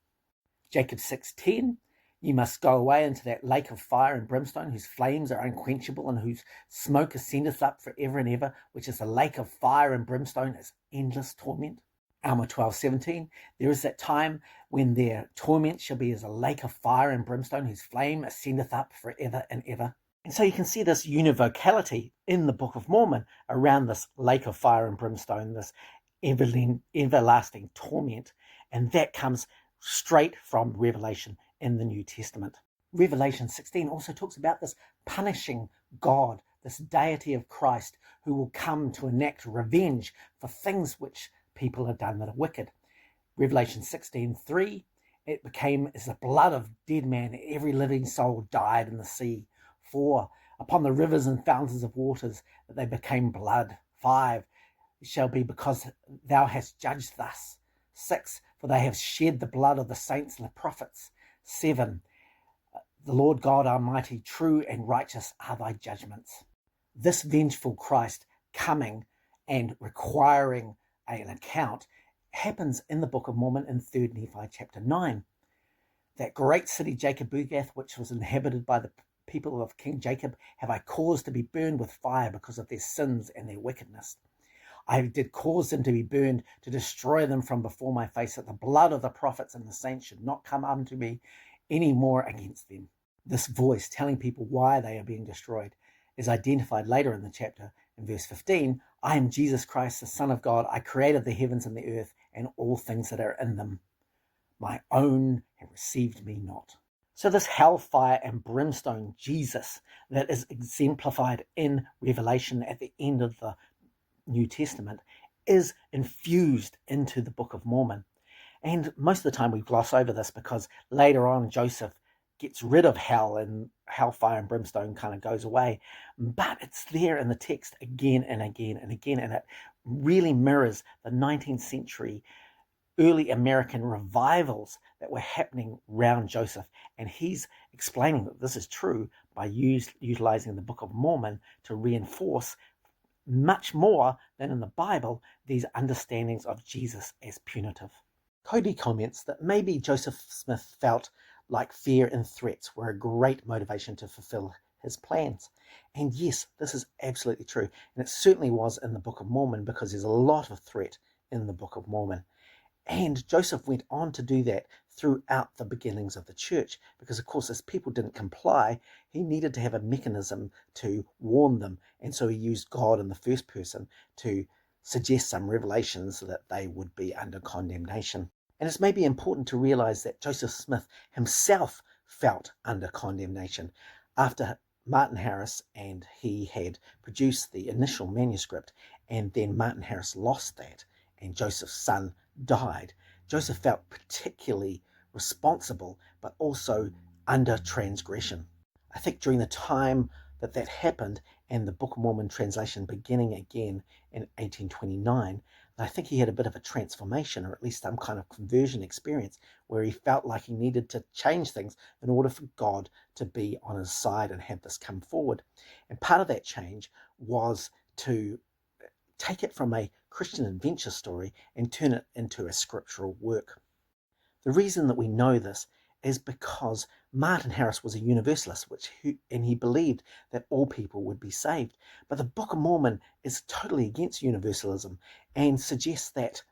[SPEAKER 1] Jacob 6:10, ye must go away into that lake of fire and brimstone, whose flames are unquenchable, and whose smoke ascendeth up for ever and ever, which is the lake of fire and brimstone, is endless torment. Alma 12:17, there is that time when their torment shall be as a lake of fire and brimstone, whose flame ascendeth up for ever and ever. And so you can see this univocality in the Book of Mormon around this lake of fire and brimstone, this everlasting torment, and that comes straight from Revelation in the New Testament. Revelation 16 also talks about this punishing God, this deity of Christ who will come to enact revenge for things which people have done that are wicked. Revelation 16:3, it became as the blood of dead man, every living soul died in the sea. 4, upon the rivers and fountains of waters, that they became blood. 5, it shall be because thou hast judged thus. 6, for they have shed the blood of the saints and the prophets. 7, the Lord God Almighty, true and righteous are thy judgments. This vengeful Christ coming and requiring an account happens in the Book of Mormon in 3 Nephi chapter 9. That great city Jacob-Bugath, which was inhabited by the people of King Jacob, have I caused to be burned with fire because of their sins and their wickedness. I did cause them to be burned, to destroy them from before my face, that the blood of the prophets and the saints should not come unto me any more against them. This voice telling people why they are being destroyed is identified later in the chapter in verse 15. I am Jesus Christ, the Son of God. I created the heavens and the earth and all things that are in them. My own have received me not. So this hellfire and brimstone Jesus that is exemplified in Revelation at the end of the New Testament is infused into the Book of Mormon. And most of the time we gloss over this because later on Joseph gets rid of hell and hellfire and brimstone kind of goes away. But it's there in the text again and again and again. And it really mirrors the 19th century early American revivals that were happening around Joseph. And he's explaining that this is true by utilizing the Book of Mormon to reinforce much more than in the Bible these understandings of Jesus as punitive. Cody comments that maybe Joseph Smith felt like fear and threats were a great motivation to fulfill his plans. And yes, this is absolutely true. And it certainly was in the Book of Mormon because there's a lot of threat in the Book of Mormon. And Joseph went on to do that throughout the beginnings of the church because, of course, as people didn't comply, he needed to have a mechanism to warn them. And so he used God in the first person to suggest some revelations so that they would be under condemnation. And it's maybe important to realize that Joseph Smith himself felt under condemnation after Martin Harris and he had produced the initial manuscript, and then Martin Harris lost that and Joseph's son died. Joseph felt particularly responsible, but also under transgression. I think during the time that happened and the Book of Mormon translation beginning again in 1829, I think he had a bit of a transformation, or at least some kind of conversion experience, where he felt like he needed to change things in order for God to be on his side and have this come forward. And part of that change was to take it from a Christian adventure story and turn it into a scriptural work. The reason that we know this is because Martin Harris was a Universalist, and he believed that all people would be saved. But the Book of Mormon is totally against Universalism and suggests that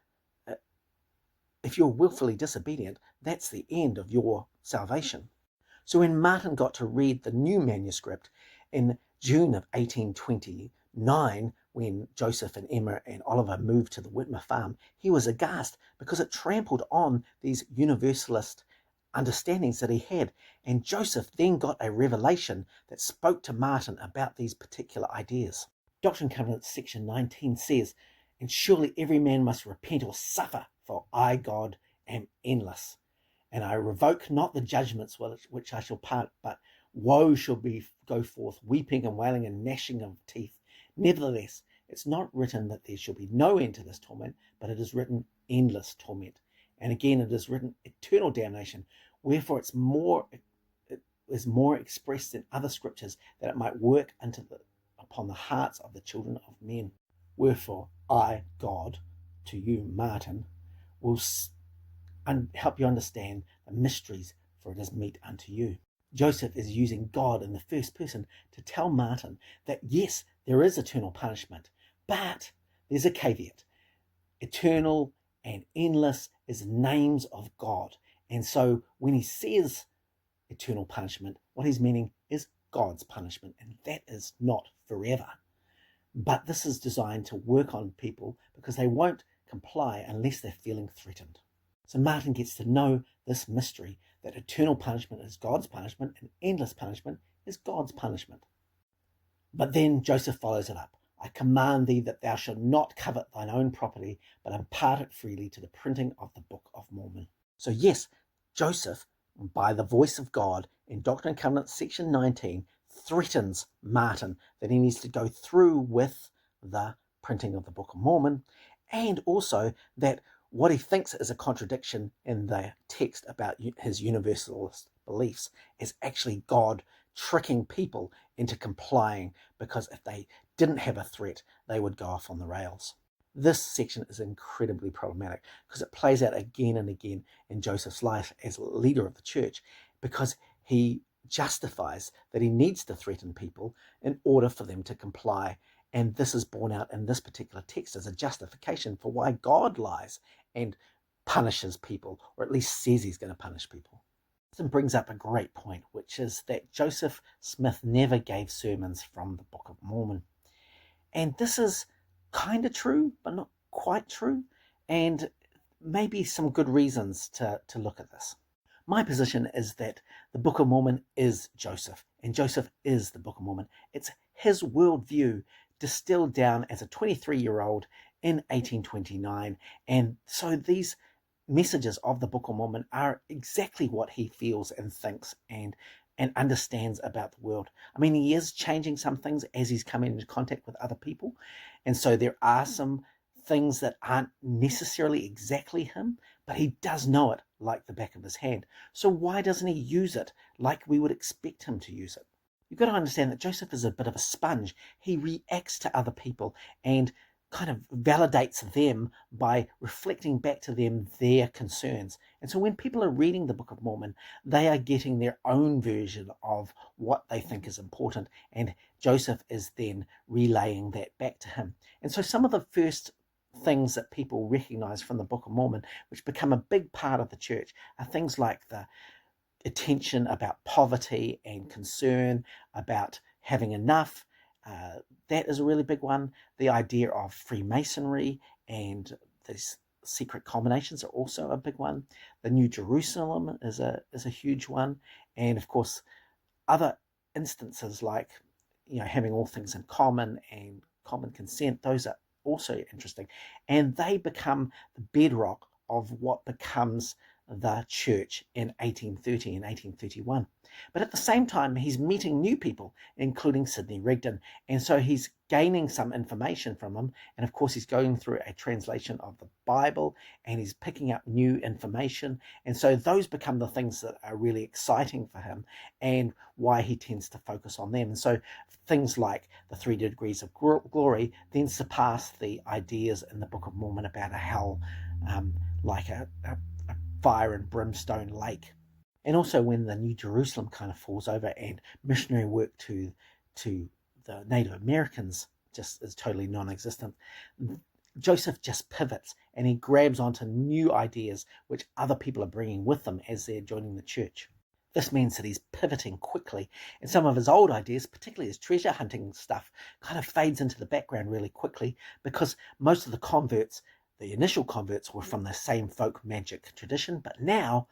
[SPEAKER 1] if you're willfully disobedient, that's the end of your salvation. So when Martin got to read the new manuscript in June of 1829, when Joseph and Emma and Oliver moved to the Whitmer farm, he was aghast because it trampled on these Universalist understandings that he had. And Joseph then got a revelation that spoke to Martin about these particular ideas. Doctrine and Covenants section 19 says, "And surely every man must repent or suffer, for I, God, am endless. And I revoke not the judgments which I shall part, but woe shall go forth, weeping and wailing and gnashing of teeth. Nevertheless, it's not written that there shall be no end to this torment, but it is written endless torment. And again, it is written eternal damnation. Wherefore it is more expressed in other scriptures, that it might work upon the hearts of the children of men. Wherefore I, God, to you, Martin, will help you understand the mysteries, for it is meet unto you." Joseph is using God in the first person to tell Martin that yes, there is eternal punishment, but there's a caveat. Eternal and endless is names of God. And so when he says eternal punishment, what he's meaning is God's punishment, and that is not forever. But this is designed to work on people because they won't comply unless they're feeling threatened. So Martin gets to know this mystery, that eternal punishment is God's punishment and endless punishment is God's punishment. But then Joseph follows it up. "I command thee that thou shalt not covet thine own property, but impart it freely to the printing of the Book of Mormon." So yes, Joseph, by the voice of God in Doctrine and Covenants section 19, threatens Martin that he needs to go through with the printing of the Book of Mormon, and also that what he thinks is a contradiction in the text about his Universalist beliefs is actually God tricking people into complying, because if they didn't have a threat, they would go off on the rails. This section is incredibly problematic because it plays out again and again in Joseph's life as leader of the church, because he justifies that he needs to threaten people in order for them to comply. And this is borne out in this particular text as a justification for why God lies and punishes people, or at least says he's going to punish people. This brings up a great point, which is that Joseph Smith never gave sermons from the Book of Mormon. And this is kind of true, but not quite true, and maybe some good reasons to look at this. My position is that the Book of Mormon is Joseph, and Joseph is the Book of Mormon. It's his worldview distilled down as a 23-year-old in 1829. And so these messages of the Book of Mormon are exactly what he feels and thinks and understands about the world. I mean, he is changing some things as he's coming into contact with other people. And so there are some things that aren't necessarily exactly him, but he does know it like the back of his hand. So why doesn't he use it like we would expect him to use it? You've got to understand that Joseph is a bit of a sponge. He reacts to other people and kind of validates them by reflecting back to them their concerns. And so when people are reading the Book of Mormon, they are getting their own version of what they think is important, and Joseph is then relaying that back to him. And so some of the first things that people recognize from the Book of Mormon, which become a big part of the church, are things like the attention about poverty and concern about having enough. That is a really big one. The idea of Freemasonry and these secret combinations are also a big one. The New Jerusalem is a huge one. And of course, other instances like, having all things in common and common consent, those are also interesting. And they become the bedrock of what becomes the church in 1830 and 1831. But at the same time, he's meeting new people, including Sidney Rigdon. And so he's gaining some information from him. And of course, he's going through a translation of the Bible and he's picking up new information. And so those become the things that are really exciting for him and why he tends to focus on them. And so things like the 3 degrees of glory then surpass the ideas in the Book of Mormon about a hell, like a fire and brimstone lake. And also when the New Jerusalem kind of falls over and missionary work to the Native Americans just is totally non-existent, Joseph just pivots and he grabs onto new ideas which other people are bringing with them as they're joining the church. This means that he's pivoting quickly, and some of his old ideas, particularly his treasure hunting stuff, kind of fades into the background really quickly because most of the initial converts were from the same folk magic tradition, but now,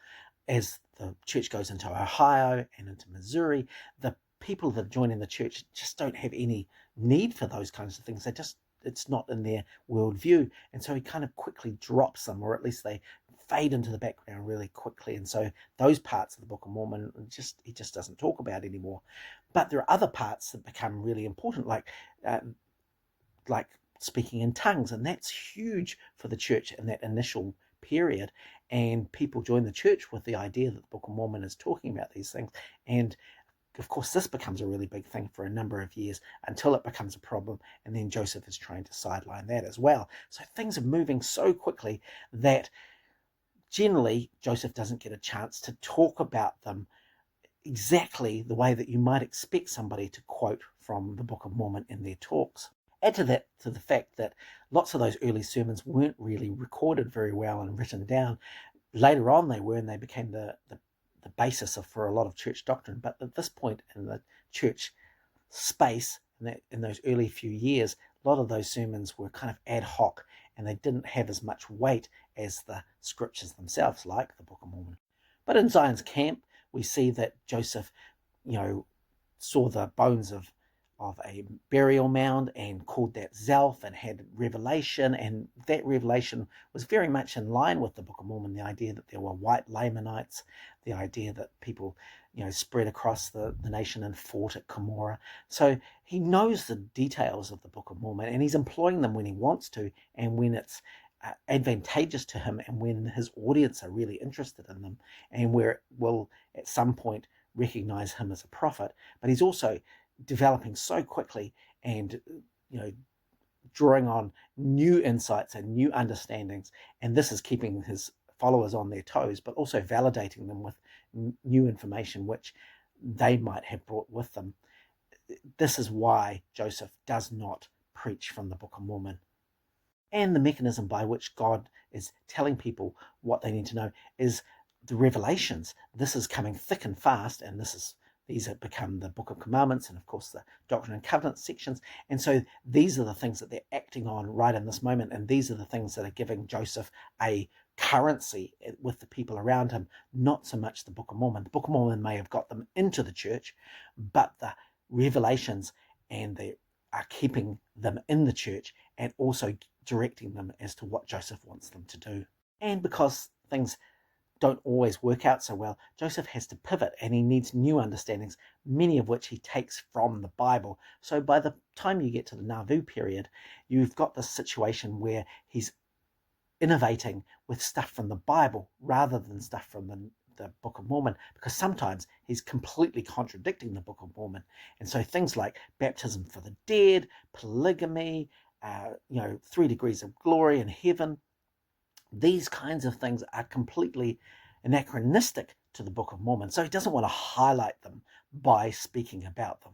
[SPEAKER 1] as the church goes into Ohio and into Missouri, the people that are joining the church just don't have any need for those kinds of things. It's not in their worldview. And so he kind of quickly drops them, or at least they fade into the background really quickly. And so those parts of the Book of Mormon, he just doesn't talk about anymore. But there are other parts that become really important, like speaking in tongues, and that's huge for the church in that initial period. And people join the church with the idea that the Book of Mormon is talking about these things. And of course, this becomes a really big thing for a number of years until it becomes a problem. And then Joseph is trying to sideline that as well. So things are moving so quickly that generally Joseph doesn't get a chance to talk about them exactly the way that you might expect somebody to quote from the Book of Mormon in their talks. Add to that to the fact that lots of those early sermons weren't really recorded very well and written down. Later on they were, and they became the basis for a lot of church doctrine. But at this point in the church space, in those early few years, a lot of those sermons were kind of ad hoc, and they didn't have as much weight as the scriptures themselves, like the Book of Mormon. But in Zion's camp, we see that Joseph, saw the bones of a burial mound and called that Zelph and had revelation, and that revelation was very much in line with the Book of Mormon, the idea that there were white Lamanites, the idea that people spread across the nation and fought at Cumorah. So he knows the details of the Book of Mormon, and he's employing them when he wants to and when it's advantageous to him and when his audience are really interested in them and where it will at some point recognize him as a prophet. But he's also developing so quickly and drawing on new insights and new understandings, and this is keeping his followers on their toes, but also validating them with new information which they might have brought with them. This is why Joseph does not preach from the Book of Mormon. And the mechanism by which God is telling people what they need to know is the revelations. This is coming thick and fast, and these have become the Book of Commandments and, of course, the Doctrine and Covenants sections. And so these are the things that they're acting on right in this moment. And these are the things that are giving Joseph a currency with the people around him, not so much the Book of Mormon. The Book of Mormon may have got them into the church, but the revelations and the are keeping them in the church and also directing them as to what Joseph wants them to do. And because things don't always work out so well, Joseph has to pivot and he needs new understandings, many of which he takes from the Bible. So by the time you get to the Nauvoo period, you've got this situation where he's innovating with stuff from the Bible rather than stuff from the Book of Mormon, because sometimes he's completely contradicting the Book of Mormon. And so things like baptism for the dead, polygamy, 3 degrees of glory in heaven, these kinds of things are completely anachronistic to the Book of Mormon. So he doesn't want to highlight them by speaking about them.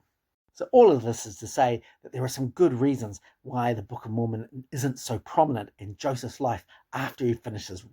[SPEAKER 1] So all of this is to say that there are some good reasons why the Book of Mormon isn't so prominent in Joseph's life after he finishes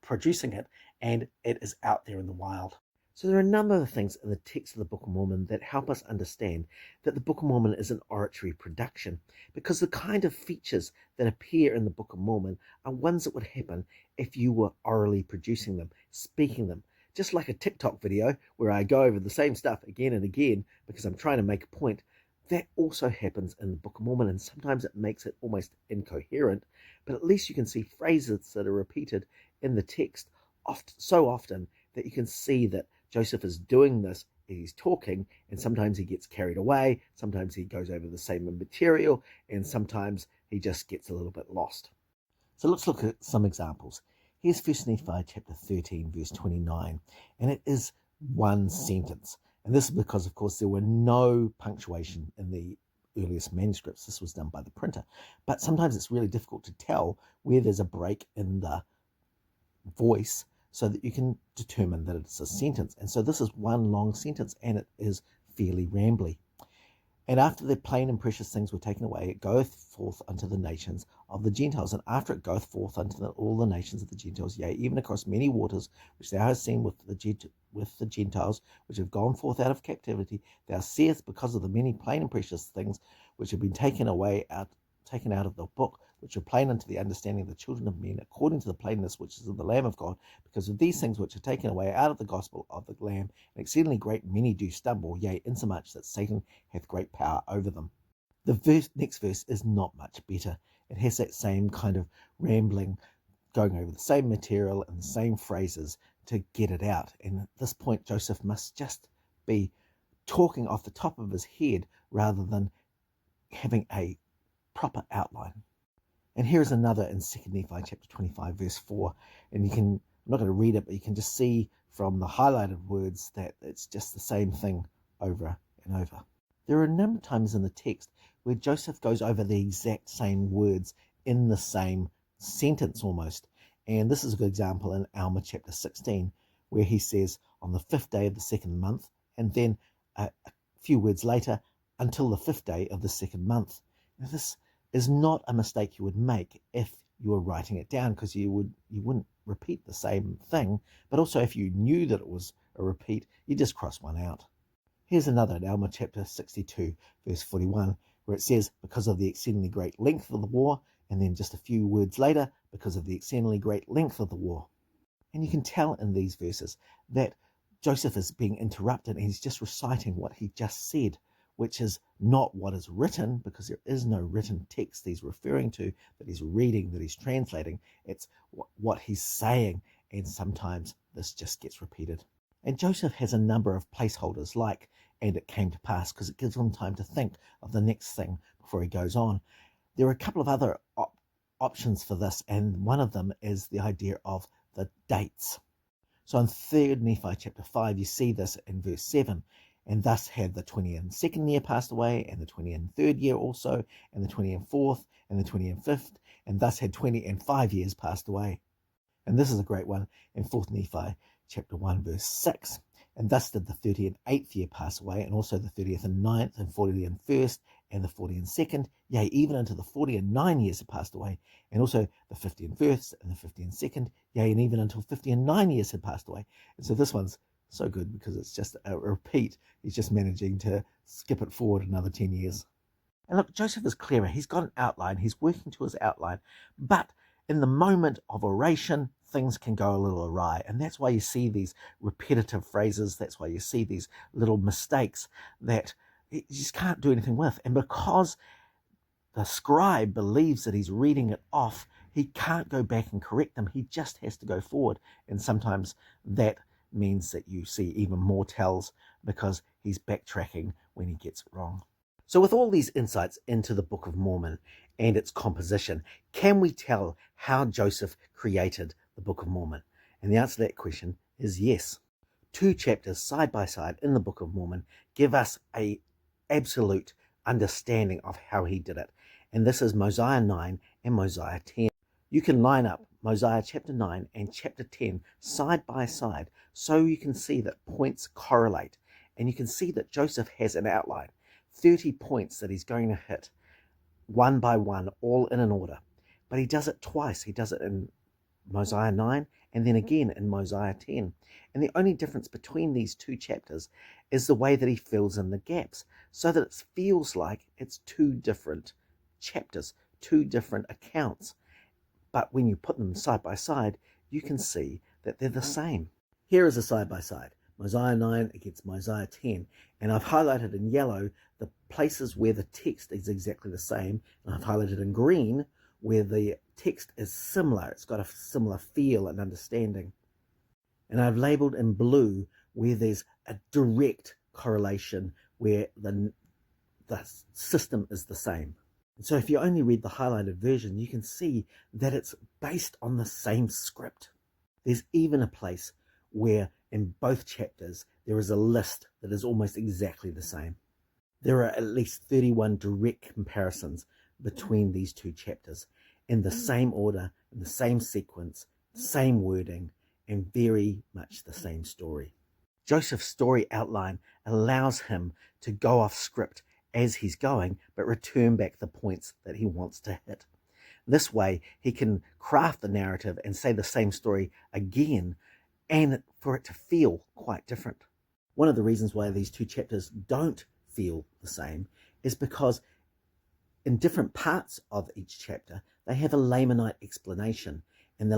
[SPEAKER 1] producing it and it is out there in the wild. So there are a number of things in the text of the Book of Mormon that help us understand that the Book of Mormon is an oratory production, because the kind of features that appear in the Book of Mormon are ones that would happen if you were orally producing them, speaking them. Just like a TikTok video where I go over the same stuff again and again because I'm trying to make a point, that also happens in the Book of Mormon, and sometimes it makes it almost incoherent, but at least you can see phrases that are repeated in the text so often that you can see that Joseph is doing this, he's talking, and sometimes he gets carried away, sometimes he goes over the same material, and sometimes he just gets a little bit lost. So let's look at some examples. Here's 1 Nephi chapter 13, verse 29, and it is one sentence. And this is because, of course, there were no punctuation in the earliest manuscripts. This was done by the printer. But sometimes it's really difficult to tell where there's a break in the voice so that you can determine that it's a sentence. And so this is one long sentence, and it is fairly rambly. And after the plain and precious things were taken away, it goeth forth unto the nations of the Gentiles. And after it goeth forth unto all the nations of the Gentiles, yea, even across many waters, which thou hast seen with the Gentiles, which have gone forth out of captivity, thou seest, because of the many plain and precious things which have been taken out of the book, which are plain unto the understanding of the children of men, according to the plainness which is in the Lamb of God, because of these things which are taken away out of the gospel of the Lamb, and exceedingly great many do stumble, yea, insomuch that Satan hath great power over them. The next verse is not much better. It has that same kind of rambling, going over the same material and the same phrases to get it out. And at this point, Joseph must just be talking off the top of his head rather than having a proper outline. And here's another in 2 Nephi chapter 25, verse 4. And I'm not going to read it, but you can just see from the highlighted words that it's just the same thing over and over. There are a number of times in the text where Joseph goes over the exact same words in the same sentence almost. And this is a good example in Alma chapter 16, where he says, on the 5th day of the 2nd month, and then a few words later, until the 5th day of the 2nd month. Now, this is not a mistake you would make if you were writing it down, because you wouldn't repeat the same thing, but also if you knew that it was a repeat, you just cross one out. Here's another in Alma chapter 62, verse 41, where it says, because of the exceedingly great length of the war, and then just a few words later, because of the exceedingly great length of the war. And you can tell in these verses that Joseph is being interrupted, and he's just reciting what he just said, which is not what is written, because there is no written text he's referring to, that he's reading, that he's translating. It's what he's saying, and sometimes this just gets repeated. And Joseph has a number of placeholders like, and it came to pass, because it gives him time to think of the next thing before he goes on. There are a couple of other options for this, and one of them is the idea of the dates. So in 3 Nephi chapter 5, you see this in verse 7. And thus had the 22nd year passed away, and the 23rd year also, and the 24th, and the 25th, and thus had 25 years passed away. And this is a great one in 4 Nephi chapter 1, verse 6. And thus did the 38th year pass away, and also the 30th and 9th, and 40th and 1st, and the 40th and 2nd, yea, even unto the 40 and 9 years had passed away, and also the 50 and 1st, and the 50 and 2nd, yea, and even until 50 and 9 years had passed away. And so this one's so good because it's just a repeat. He's just managing to skip it forward another 10 years. And look, Joseph is clever. He's got an outline. He's working to his outline. But in the moment of oration, things can go a little awry. And that's why you see these repetitive phrases. That's why you see these little mistakes that you just can't do anything with. And because the scribe believes that he's reading it off, he can't go back and correct them. He just has to go forward. And sometimes that means that you see even more tells because he's backtracking when he gets it wrong. So with all these insights into the Book of Mormon and its composition, can we tell how Joseph created the Book of Mormon? And the answer to that question is yes. 2 chapters side by side in the Book of Mormon give us an absolute understanding of how he did it. And this is Mosiah 9 and Mosiah 10. You can line up Mosiah chapter 9 and chapter 10 side by side so you can see that points correlate. And you can see that Joseph has an outline, 30 points that he's going to hit one by one, all in an order. But he does it twice. He does it in Mosiah 9 and then again in Mosiah 10. And the only difference between these 2 chapters is the way that he fills in the gaps so that it feels like it's 2 different chapters, 2 different accounts. But when you put them side by side, you can see that they're the same. Here is a side by side, Mosiah 9 against Mosiah 10. And I've highlighted in yellow the places where the text is exactly the same. And I've highlighted in green where the text is similar. It's got a similar feel and understanding. And I've labeled in blue where there's a direct correlation, where the system is the same. And so if you only read the highlighted version, you can see that it's based on the same script. There's even a place where in both chapters there is a list that is almost exactly the same. There are at least 31 direct comparisons between these 2 chapters in the same order, in the same sequence, same wording, and very much the same story. Joseph's story outline allows him to go off script as he's going, but return back the points that he wants to hit. This way, he can craft the narrative and say the same story again, and for it to feel quite different. One of the reasons why these 2 chapters don't feel the same is because in different parts of each chapter, they have a Lamanite explanation, and the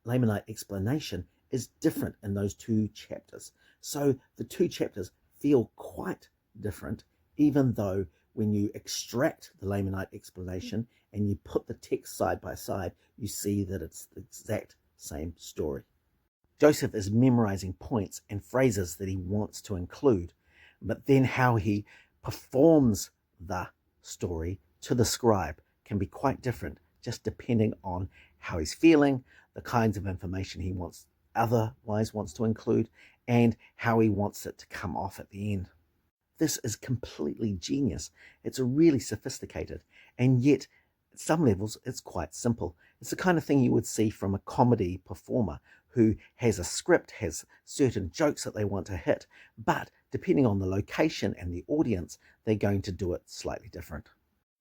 [SPEAKER 1] Lamanite explanation is different in those 2 chapters. So the 2 chapters feel quite different, even though when you extract the Lamanite explanation and you put the text side by side, you see that it's the exact same story. Joseph is memorizing points and phrases that he wants to include, but then how he performs the story to the scribe can be quite different, just depending on how he's feeling, the kinds of information he otherwise wants to include, and how he wants it to come off at the end. This is completely genius. It's really sophisticated, and yet at some levels it's quite simple. It's the kind of thing you would see from a comedy performer who has a script, has certain jokes that they want to hit, but depending on the location and the audience, they're going to do it slightly different.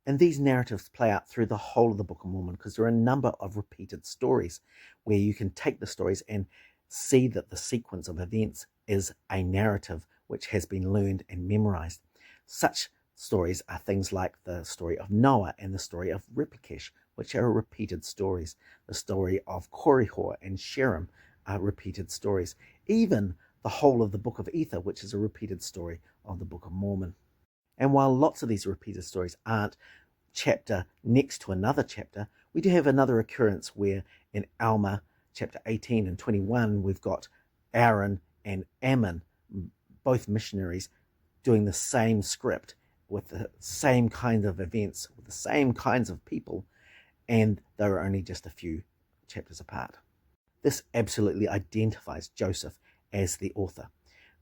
[SPEAKER 1] And these narratives play out through the whole of the Book of Mormon because there are a number of repeated stories where you can take the stories and see that the sequence of events is a narrative which has been learned and memorized. Such stories are things like the story of Noah and the story of Replicash, which are repeated stories. The story of Korihor and Sherem are repeated stories. Even the whole of the Book of Ether, which is a repeated story of the Book of Mormon. And while lots of these repeated stories aren't chapter next to another chapter, we do have another occurrence where in Alma chapter 18 and 21, we've got Aaron and Ammon, both missionaries, doing the same script with the same kind of events, with the same kinds of people, and they were only just a few chapters apart. This absolutely identifies Joseph as the author,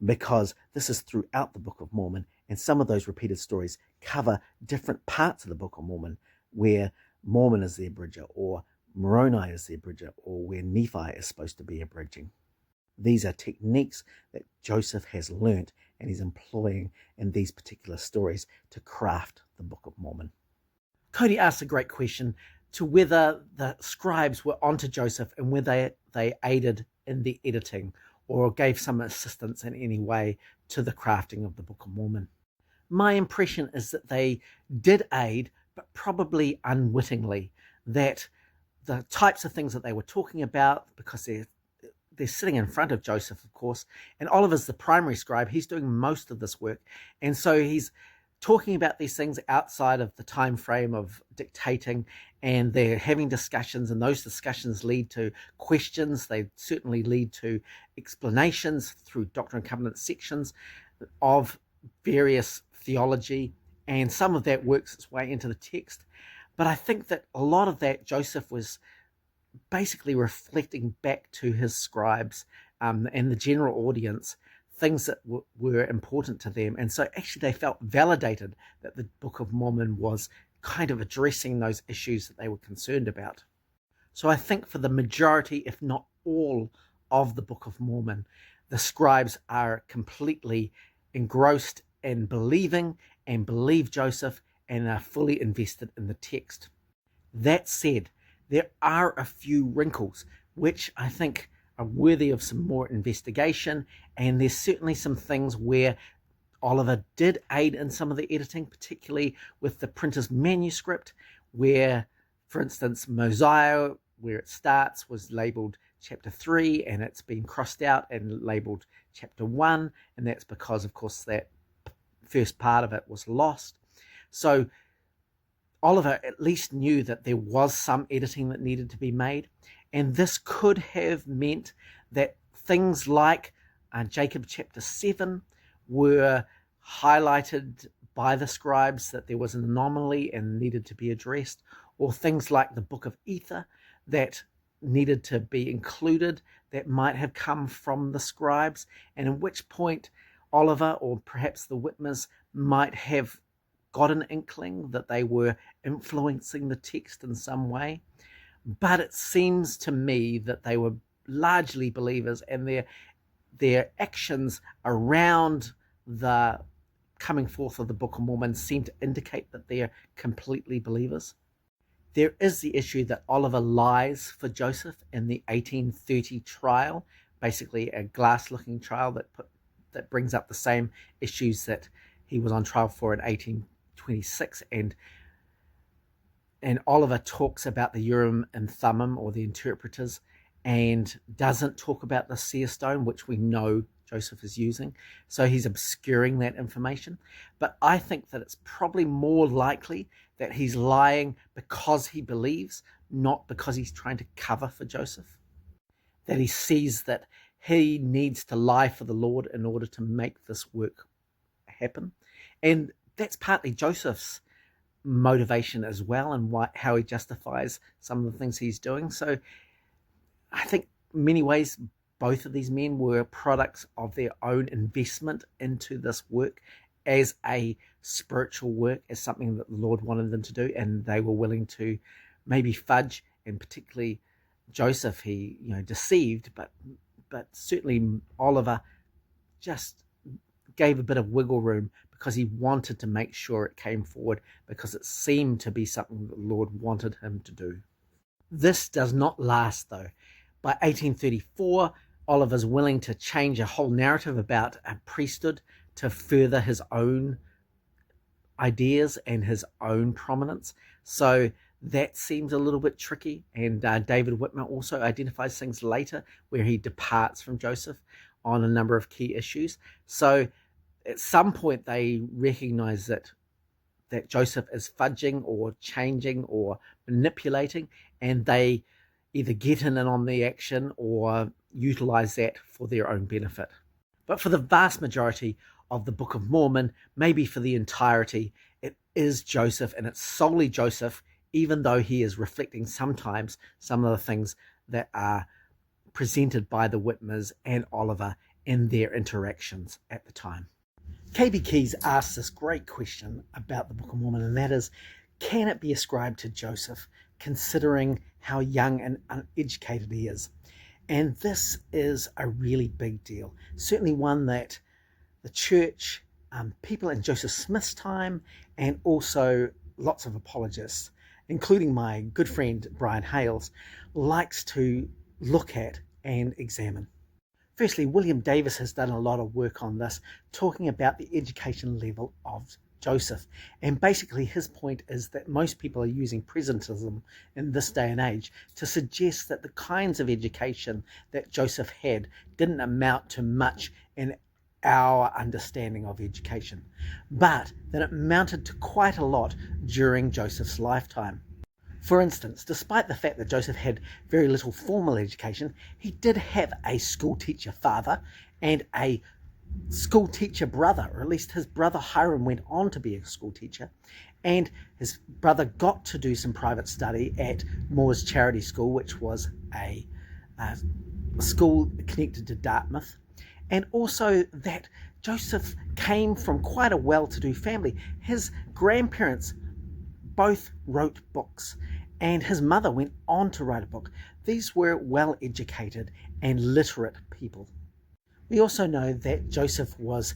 [SPEAKER 1] because this is throughout the Book of Mormon, and some of those repeated stories cover different parts of the Book of Mormon, where Mormon is the abridger, or Moroni is the abridger, or where Nephi is supposed to be abridging. These are techniques that Joseph has learnt and he's employing in these particular stories to craft the Book of Mormon. Cody asked a great question to whether the scribes were onto Joseph and whether they aided in the editing or gave some assistance in any way to the crafting of the Book of Mormon. My impression is that they did aid, but probably unwittingly, that the types of things that they were talking about, because they're sitting in front of Joseph, of course, and Oliver's the primary scribe. He's doing most of this work, and so he's talking about these things outside of the time frame of dictating, and they're having discussions, and those discussions lead to questions. They certainly lead to explanations through Doctrine and Covenants sections of various theology, and some of that works its way into the text. But I think that a lot of that Joseph was basically reflecting back to his scribes and the general audience, things that were important to them. And so actually they felt validated that the Book of Mormon was kind of addressing those issues that they were concerned about. So I think for the majority, if not all, of the Book of Mormon, the scribes are completely engrossed in believing and believe Joseph and are fully invested in the text. That said, there are a few wrinkles which I think are worthy of some more investigation, and there's certainly some things where Oliver did aid in some of the editing, particularly with the printer's manuscript, where, for instance, Mosiah, where it starts, was labeled chapter 3, and it's been crossed out and labeled chapter 1, and that's because, of course, that first part of it was lost. So Oliver at least knew that there was some editing that needed to be made, and this could have meant that things like Jacob chapter 7 were highlighted by the scribes, that there was an anomaly and needed to be addressed, or things like the Book of Ether that needed to be included that might have come from the scribes, and at which point Oliver, or perhaps the Whitmers, might have got an inkling that they were influencing the text in some way. But it seems to me that they were largely believers, and their actions around the coming forth of the Book of Mormon seem to indicate that they're completely believers. There is the issue that Oliver lies for Joseph in the 1830 trial, basically a glass-looking trial that brings up the same issues that he was on trial for in 1826, and Oliver talks about the Urim and Thummim, or the interpreters, and doesn't talk about the seer stone, which we know Joseph is using. So he's obscuring that information. But I think that it's probably more likely that he's lying because he believes, not because he's trying to cover for Joseph. That he sees that he needs to lie for the Lord in order to make this work happen. And that's partly Joseph's motivation as well, and how he justifies some of the things he's doing. So I think in many ways both of these men were products of their own investment into this work as a spiritual work, as something that the Lord wanted them to do, and they were willing to maybe fudge, and particularly Joseph, he deceived, but certainly Oliver just gave a bit of wiggle room because he wanted to make sure it came forward, because it seemed to be something the Lord wanted him to do. This does not last, though. By 1834, Oliver's willing to change a whole narrative about a priesthood to further his own ideas and his own prominence. So that seems a little bit tricky. And David Whitmer also identifies things later where he departs from Joseph on a number of key issues. So at some point they recognize that Joseph is fudging or changing or manipulating, and they either get in on the action or utilize that for their own benefit. But for the vast majority of the Book of Mormon, maybe for the entirety, it is Joseph, and it's solely Joseph, even though he is reflecting sometimes some of the things that are presented by the Whitmers and Oliver in their interactions at the time. KB Keys asks this great question about the Book of Mormon, and that is, can it be ascribed to Joseph, considering how young and uneducated he is? And this is a really big deal, certainly one that the church, people in Joseph Smith's time, and also lots of apologists, including my good friend Brian Hales, likes to look at and examine. Firstly, William Davis has done a lot of work on this, talking about the education level of Joseph. And basically his point is that most people are using presentism in this day and age to suggest that the kinds of education that Joseph had didn't amount to much in our understanding of education, but that it amounted to quite a lot during Joseph's lifetime. For instance, despite the fact that Joseph had very little formal education, he did have a school teacher father and a school teacher brother, or at least his brother Hiram went on to be a school teacher, and his brother got to do some private study at Moore's Charity School, which was a school connected to Dartmouth, and also that Joseph came from quite a well-to-do family. His grandparents both wrote books, and his mother went on to write a book. These were well-educated and literate people. We also know that Joseph was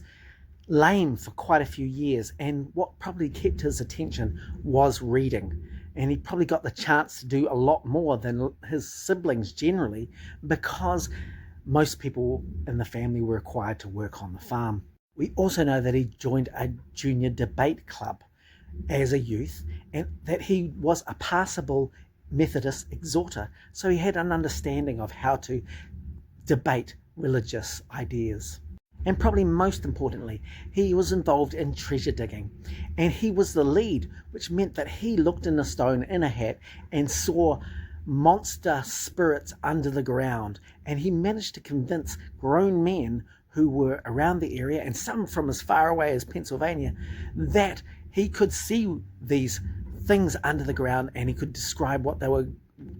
[SPEAKER 1] lame for quite a few years, and what probably kept his attention was reading. And he probably got the chance to do a lot more than his siblings generally, because most people in the family were required to work on the farm. We also know that he joined a junior debate club as a youth, and that he was a passable Methodist exhorter, so he had an understanding of how to debate religious ideas. And probably most importantly, he was involved in treasure digging, and he was the lead, which meant that he looked in a stone in a hat and saw monster spirits under the ground, and he managed to convince grown men who were around the area, and some from as far away as Pennsylvania, that he could see these things under the ground and he could describe what they were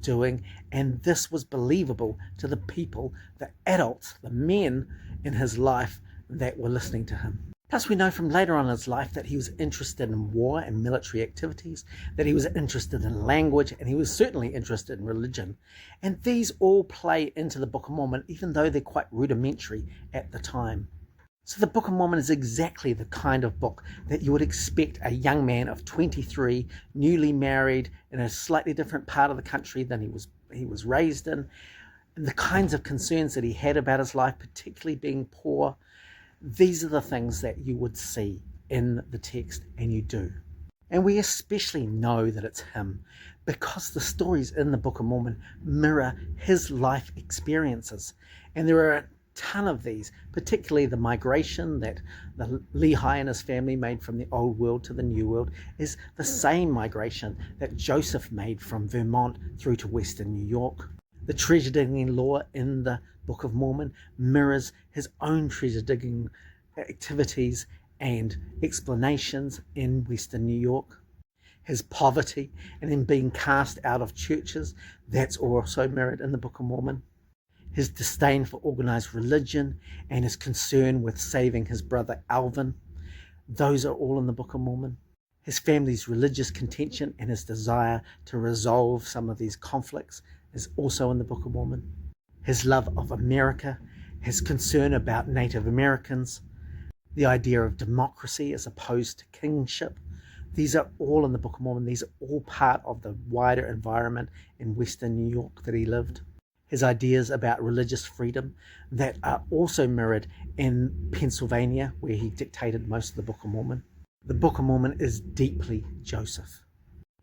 [SPEAKER 1] doing, and this was believable to the people, the adults, the men in his life that were listening to him. Plus, we know from later on in his life that he was interested in war and military activities, that he was interested in language, and he was certainly interested in religion. And these all play into the Book of Mormon, even though they're quite rudimentary at the time. So the Book of Mormon is exactly the kind of book that you would expect a young man of 23, newly married, in a slightly different part of the country than he was raised in, and the kinds of concerns that he had about his life, particularly being poor. These are the things that you would see in the text, and you do. And we especially know that it's him because the stories in the Book of Mormon mirror his life experiences. And there are a ton of these, particularly the migration that the Lehi and his family made from the old world to the new world is the same migration that Joseph made from Vermont through to Western New York. The treasure digging law in the Book of Mormon mirrors his own treasure digging activities and explanations in Western New York. His poverty and him being cast out of churches, that's also mirrored in the Book of Mormon. His disdain for organized religion and his concern with saving his brother Alvin, those are all in the Book of Mormon. His family's religious contention and his desire to resolve some of these conflicts is also in the Book of Mormon. His love of America, his concern about Native Americans, the idea of democracy as opposed to kingship, these are all in the Book of Mormon. These are all part of the wider environment in Western New York that he lived. His ideas about religious freedom that are also mirrored in Pennsylvania, where he dictated most of the Book of Mormon. The Book of Mormon is deeply Joseph.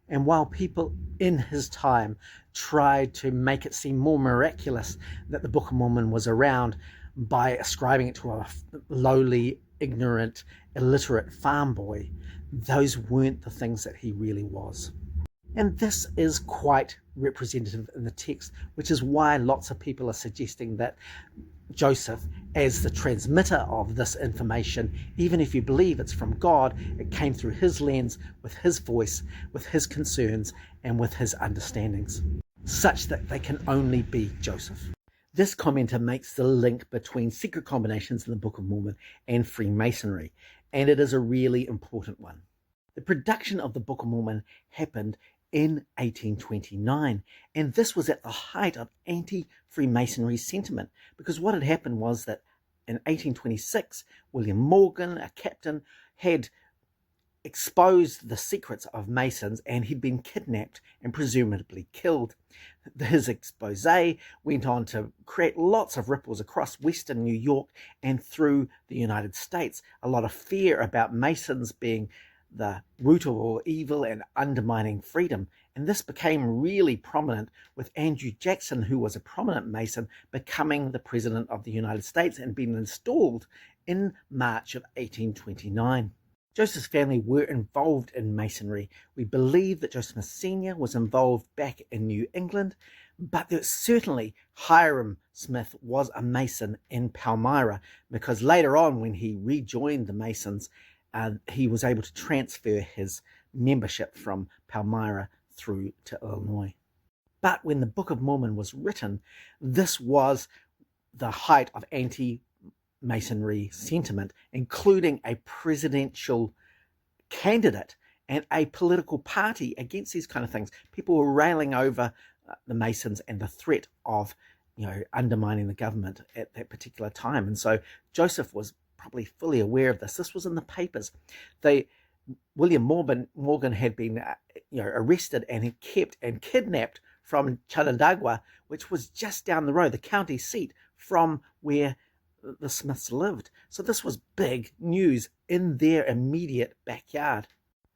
[SPEAKER 1] And while people in his time tried to make it seem more miraculous that the Book of Mormon was around by ascribing it to a lowly, ignorant, illiterate farm boy, those weren't the things that he really was. And this is quite representative in the text, which is why lots of people are suggesting that Joseph, as the transmitter of this information, even if you believe it's from God, it came through his lens, with his voice, with his concerns, and with his understandings, such that they can only be Joseph. This commenter makes the link between secret combinations in the Book of Mormon and Freemasonry, and it is a really important one. The production of the Book of Mormon happened in 1829, and this was at the height of anti-Freemasonry sentiment, because what had happened was that in 1826, William Morgan, a captain, had exposed the secrets of Masons, and he'd been kidnapped and presumably killed. His expose went on to create lots of ripples across Western New York and through the United States. A lot of fear about Masons being the root of all evil and undermining freedom. And this became really prominent with Andrew Jackson, who was a prominent Mason, becoming the President of the United States and being installed in March of 1829. Joseph's family were involved in Masonry. We believe that Joseph Sr. was involved back in New England, but certainly Hiram Smith was a Mason in Palmyra, because later on when he rejoined the Masons, he was able to transfer his membership from Palmyra through to Illinois. But when the Book of Mormon was written, this was the height of anti-Masonry sentiment, including a presidential candidate and a political party against these kind of things. People were railing over the Masons and the threat of, undermining the government at that particular time. And so Joseph was probably fully aware of this. This was in the papers. William Morgan had been arrested and kept and kidnapped from Canandaigua, which was just down the road, the county seat from where the Smiths lived. So this was big news in their immediate backyard.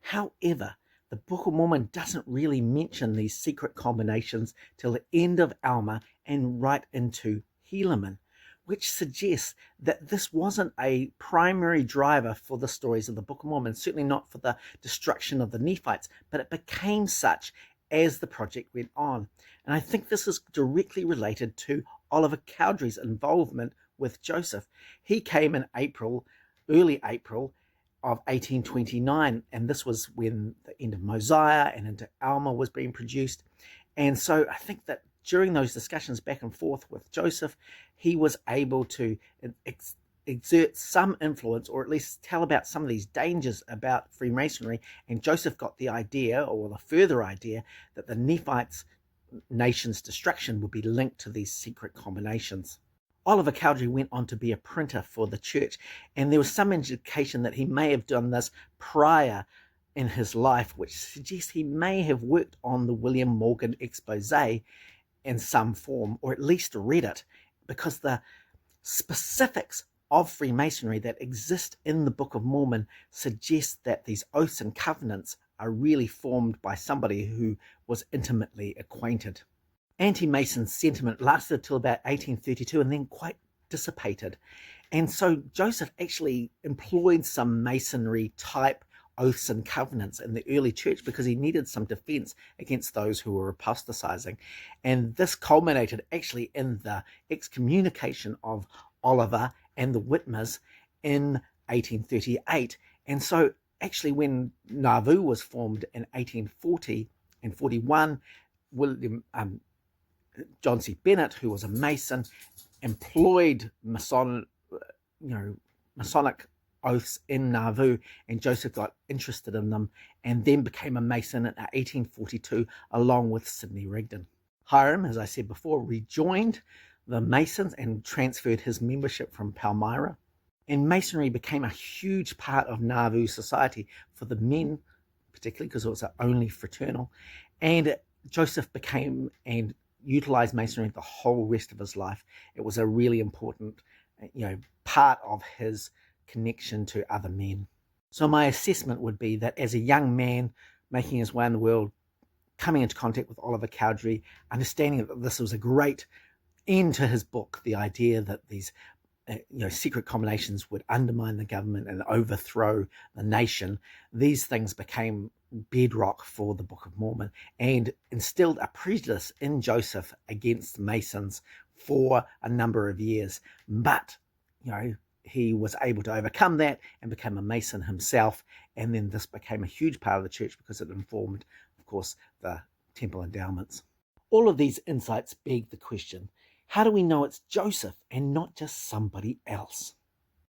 [SPEAKER 1] However, the Book of Mormon doesn't really mention these secret combinations till the end of Alma and right into Helaman, which suggests that this wasn't a primary driver for the stories of the Book of Mormon, certainly not for the destruction of the Nephites, but it became such as the project went on. And I think this is directly related to Oliver Cowdery's involvement with Joseph. He came in early April of 1829, and this was when the end of Mosiah and into Alma was being produced. And so I think that during those discussions back and forth with Joseph, he was able to exert some influence, or at least tell about some of these dangers about Freemasonry. And Joseph got the idea, or the further idea, that the Nephites' nation's destruction would be linked to these secret combinations. Oliver Cowdery went on to be a printer for the church, and there was some indication that he may have done this prior in his life, which suggests he may have worked on the William Morgan expose in some form, or at least read it, because the specifics of Freemasonry that exist in the Book of Mormon suggest that these oaths and covenants are really formed by somebody who was intimately acquainted. Anti-Mason sentiment lasted till about 1832 and then quite dissipated. And so Joseph actually employed some Masonry type oaths and covenants in the early church because he needed some defense against those who were apostatizing. And this culminated actually in the excommunication of Oliver and the Whitmers in 1838. And so actually when Nauvoo was formed in 1840 and 41, John C. Bennett, who was a Mason, employed Masonic oaths in Nauvoo, and Joseph got interested in them and then became a Mason in 1842 along with Sidney Rigdon. Hiram, as I said before, rejoined the Masons and transferred his membership from Palmyra, and Masonry became a huge part of Nauvoo society for the men, particularly because it was only fraternal, and Joseph became and utilized Masonry the whole rest of his life. It was a really important, part of his connection to other men. So my assessment would be that as a young man making his way in the world, coming into contact with Oliver Cowdery, understanding that this was a great end to his book, the idea that these secret combinations would undermine the government and overthrow the nation, these things became bedrock for the Book of Mormon and instilled a prejudice in Joseph against Masons for a number of years. But, he was able to overcome that and become a Mason himself. And then this became a huge part of the church because it informed, of course, the temple endowments. All of these insights beg the question, how do we know it's Joseph and not just somebody else?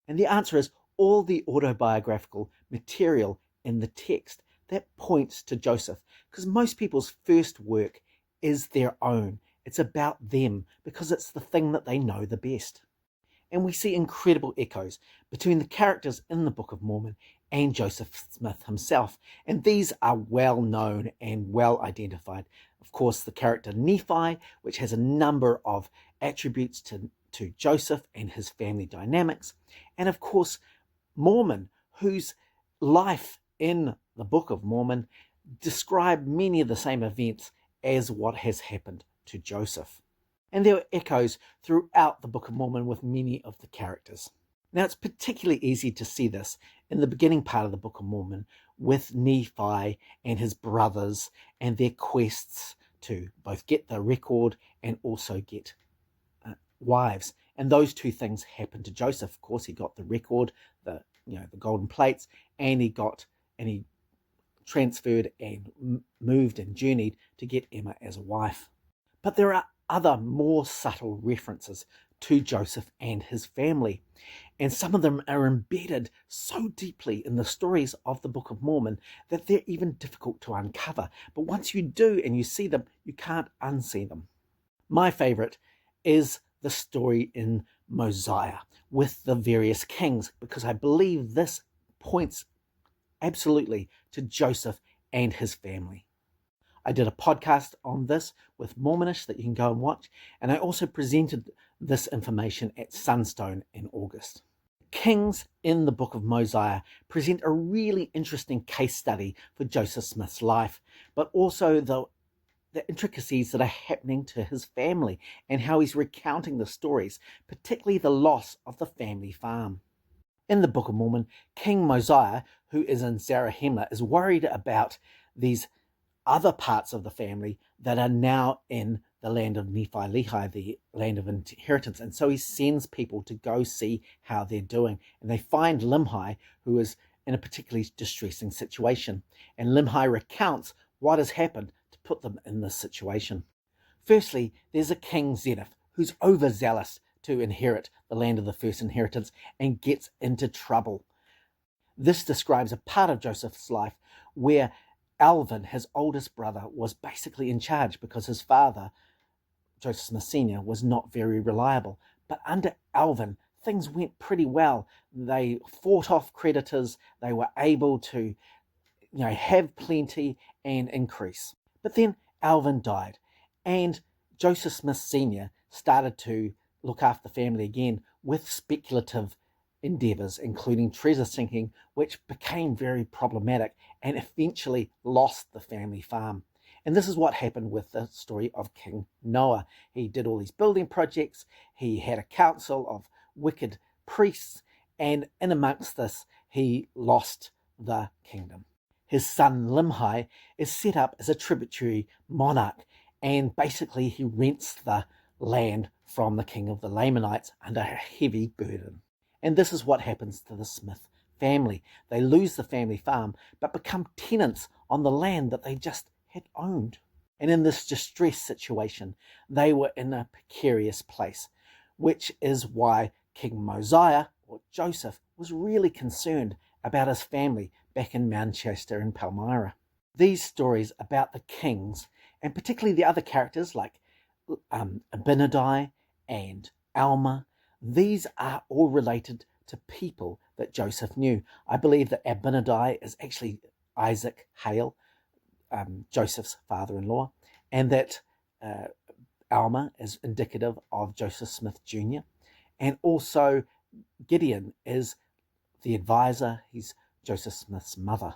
[SPEAKER 1] And the answer is all the autobiographical material in the text that points to Joseph, because most people's first work is their own. It's about them because it's the thing that they know the best. And we see incredible echoes between the characters in the Book of Mormon and Joseph Smith himself. And these are well known and well identified. Of course, the character Nephi, which has a number of attributes to Joseph and his family dynamics. And of course, Mormon, whose life in the Book of Mormon describe many of the same events as what has happened to Joseph. And there are echoes throughout the Book of Mormon with many of the characters. Now, it's particularly easy to see this in the beginning part of the Book of Mormon with Nephi and his brothers and their quests to both get the record and also get wives. And those two things happened to Joseph. Of course, he got the record, the golden plates, and he transferred and moved and journeyed to get Emma as a wife. But there are other more subtle references to Joseph and his family, and some of them are embedded so deeply in the stories of the Book of Mormon that they're even difficult to uncover. But once you do and you see them, you can't unsee them. My favorite is the story in Mosiah with the various kings, because I believe this points absolutely to Joseph and his family. I did a podcast on this with Mormonish that you can go and watch, and I also presented this information at Sunstone in August. Kings in the Book of Mosiah present a really interesting case study for Joseph Smith's life, but also the intricacies that are happening to his family and how he's recounting the stories, particularly the loss of the family farm. In the Book of Mormon, King Mosiah, who is in Zarahemla, is worried about these other parts of the family that are now in the land of Nephi-Lehi, the land of inheritance. And so he sends people to go see how they're doing. And they find Limhi, who is in a particularly distressing situation. And Limhi recounts what has happened to put them in this situation. Firstly, there's a king Zedek who's overzealous to inherit the land of the first inheritance and gets into trouble. This describes a part of Joseph's life where Alvin, his oldest brother, was basically in charge because his father, Joseph Smith Sr., was not very reliable. But under Alvin, things went pretty well. They fought off creditors. They were able to, have plenty and increase. But then Alvin died, and Joseph Smith Sr. started to look after the family again with speculative endeavours, including treasure sinking, which became very problematic and eventually lost the family farm. And this is what happened with the story of King Noah. He did all these building projects. He had a council of wicked priests, and in amongst this, he lost the kingdom. His son Limhi is set up as a tributary monarch, and basically he rents the land from the king of the Lamanites under a heavy burden. And this is what happens to the Smith family. They lose the family farm, but become tenants on the land that they just had owned. And in this distressed situation, they were in a precarious place, which is why King Mosiah, or Joseph, was really concerned about his family back in Manchester and Palmyra. These stories about the kings, and particularly the other characters like Abinadi and Alma, these are all related to people that Joseph knew. I believe that Abinadi is actually Isaac Hale, Joseph's father-in-law, and that Alma is indicative of Joseph Smith Jr. And also Gideon is the advisor. He's Joseph Smith's mother.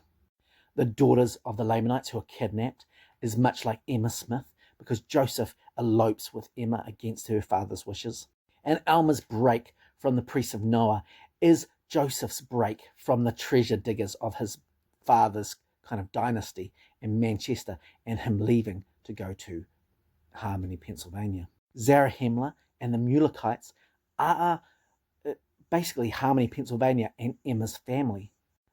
[SPEAKER 1] The daughters of the Lamanites who are kidnapped is much like Emma Smith, because Joseph elopes with Emma against her father's wishes. And Alma's break from the priests of Noah is Joseph's break from the treasure diggers of his father's kind of dynasty in Manchester, and him leaving to go to Harmony, Pennsylvania. Zarahemla and the Mulekites are basically Harmony, Pennsylvania, and Emma's family.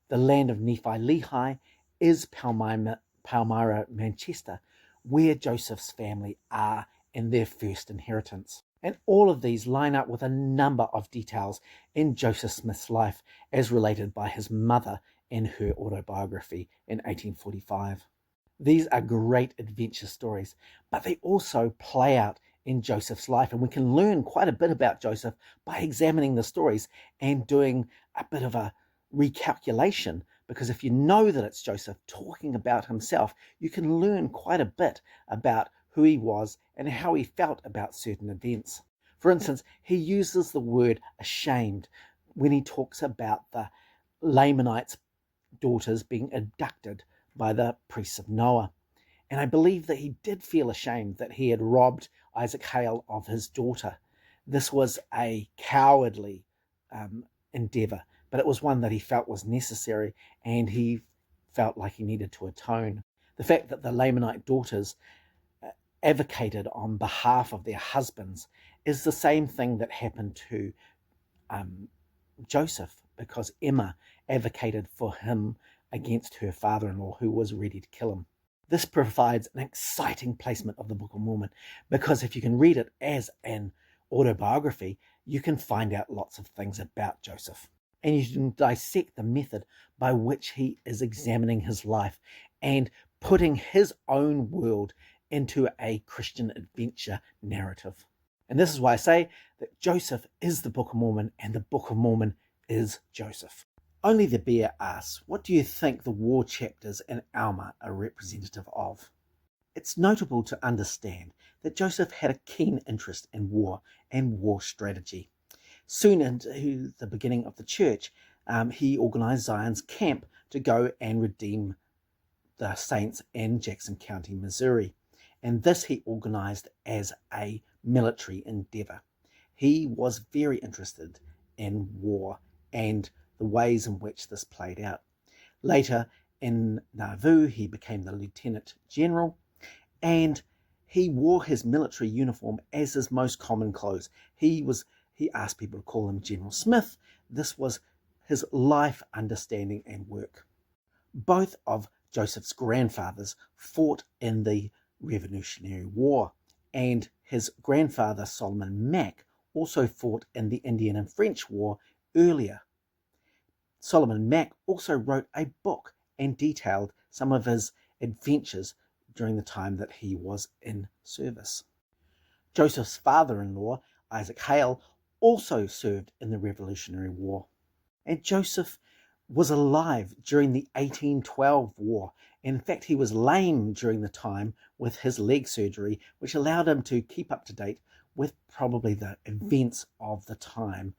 [SPEAKER 1] The land of Nephi-Lehi is Palmyra, Manchester, where Joseph's family are in their first inheritance. And all of these line up with a number of details in Joseph Smith's life as related by his mother in her autobiography in 1845. These are great adventure stories, but they also play out in Joseph's life, and we can learn quite a bit about Joseph by examining the stories and doing a bit of a recalculation, because if you know that it's Joseph talking about himself, you can learn quite a bit about who he was and how he felt about certain events. For instance, he uses the word ashamed when he talks about the Lamanites daughters being abducted by the priests of Noah. And I believe that he did feel ashamed that he had robbed Isaac Hale of his daughter. This was a cowardly endeavor, but it was one that he felt was necessary, and he felt like he needed to atone. The fact that the Lamanite daughters advocated on behalf of their husbands is the same thing that happened to Joseph, because Emma advocated for him against her father-in-law, who was ready to kill him. This provides an exciting placement of the Book of Mormon, because if you can read it as an autobiography, you can find out lots of things about Joseph, and you can dissect the method by which he is examining his life and putting his own world into a Christian adventure narrative. And this is why I say that Joseph is the Book of Mormon and the Book of Mormon is Joseph. Only the Bear asks, what do you think the war chapters in Alma are representative of? It's notable to understand that Joseph had a keen interest in war and war strategy. Soon into the beginning of the church, he organized Zion's camp to go and redeem the saints in Jackson County, Missouri. And this he organized as a military endeavor. He was very interested in war and the ways in which this played out. Later in Nauvoo, he became the lieutenant general, and he wore his military uniform as his most common clothes. He asked people to call him General Smith. This was his life understanding and work. Both of Joseph's grandfathers fought in the Revolutionary War, and his grandfather Solomon Mack also fought in the Indian and French War earlier. Solomon Mack also wrote a book and detailed some of his adventures during the time that he was in service. Joseph's father-in-law, Isaac Hale, also served in the Revolutionary War. And Joseph was alive during the 1812 war. In fact, he was lame during the time with his leg surgery, which allowed him to keep up to date with probably the events of the time,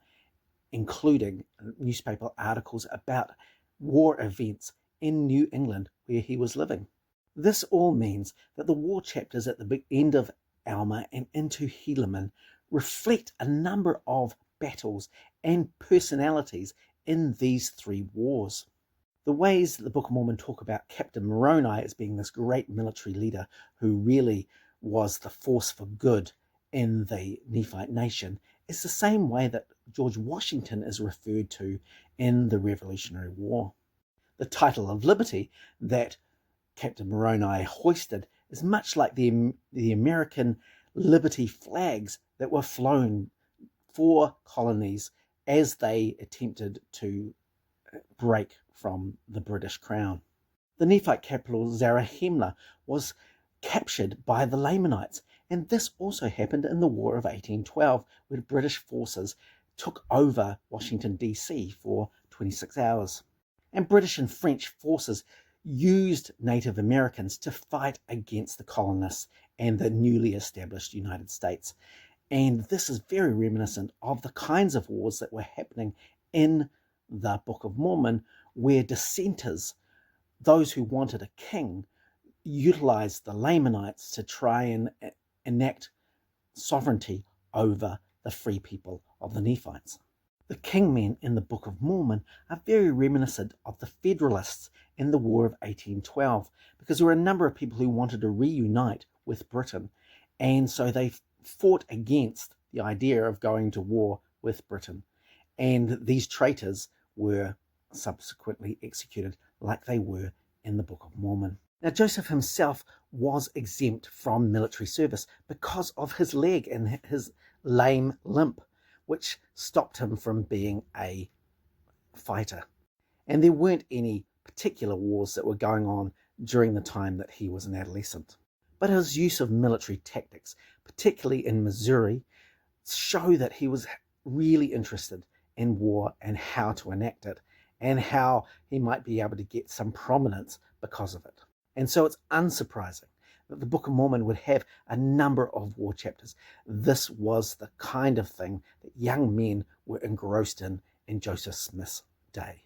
[SPEAKER 1] including newspaper articles about war events in New England where he was living. This all means that the war chapters at the big end of Alma and into Helaman reflect a number of battles and personalities in these three wars. The ways that the Book of Mormon talk about Captain Moroni as being this great military leader who really was the force for good in the Nephite nation is the same way that George Washington is referred to in the Revolutionary War. The title of liberty that Captain Moroni hoisted is much like the American liberty flags that were flown for colonies as they attempted to break from the British crown. The Nephite capital Zarahemla was captured by the Lamanites, and this also happened in the War of 1812, where British forces took over Washington, D.C. for 26 hours. And British and French forces used Native Americans to fight against the colonists and the newly established United States. And this is very reminiscent of the kinds of wars that were happening in the Book of Mormon, where dissenters, those who wanted a king, utilized the Lamanites to try and enact sovereignty over the free people of the Nephites. The kingmen in the Book of Mormon are very reminiscent of the Federalists in the War of 1812, because there were a number of people who wanted to reunite with Britain, and so they fought against the idea of going to war with Britain. And these traitors were subsequently executed like they were in the Book of Mormon. Now, Joseph himself was exempt from military service because of his leg and his lame limp, which stopped him from being a fighter. And there weren't any particular wars that were going on during the time that he was an adolescent. But his use of military tactics, particularly in Missouri, show that he was really interested in war and how to enact it, and how he might be able to get some prominence because of it. And so it's unsurprising that the Book of Mormon would have a number of war chapters. This was the kind of thing that young men were engrossed in Joseph Smith's day.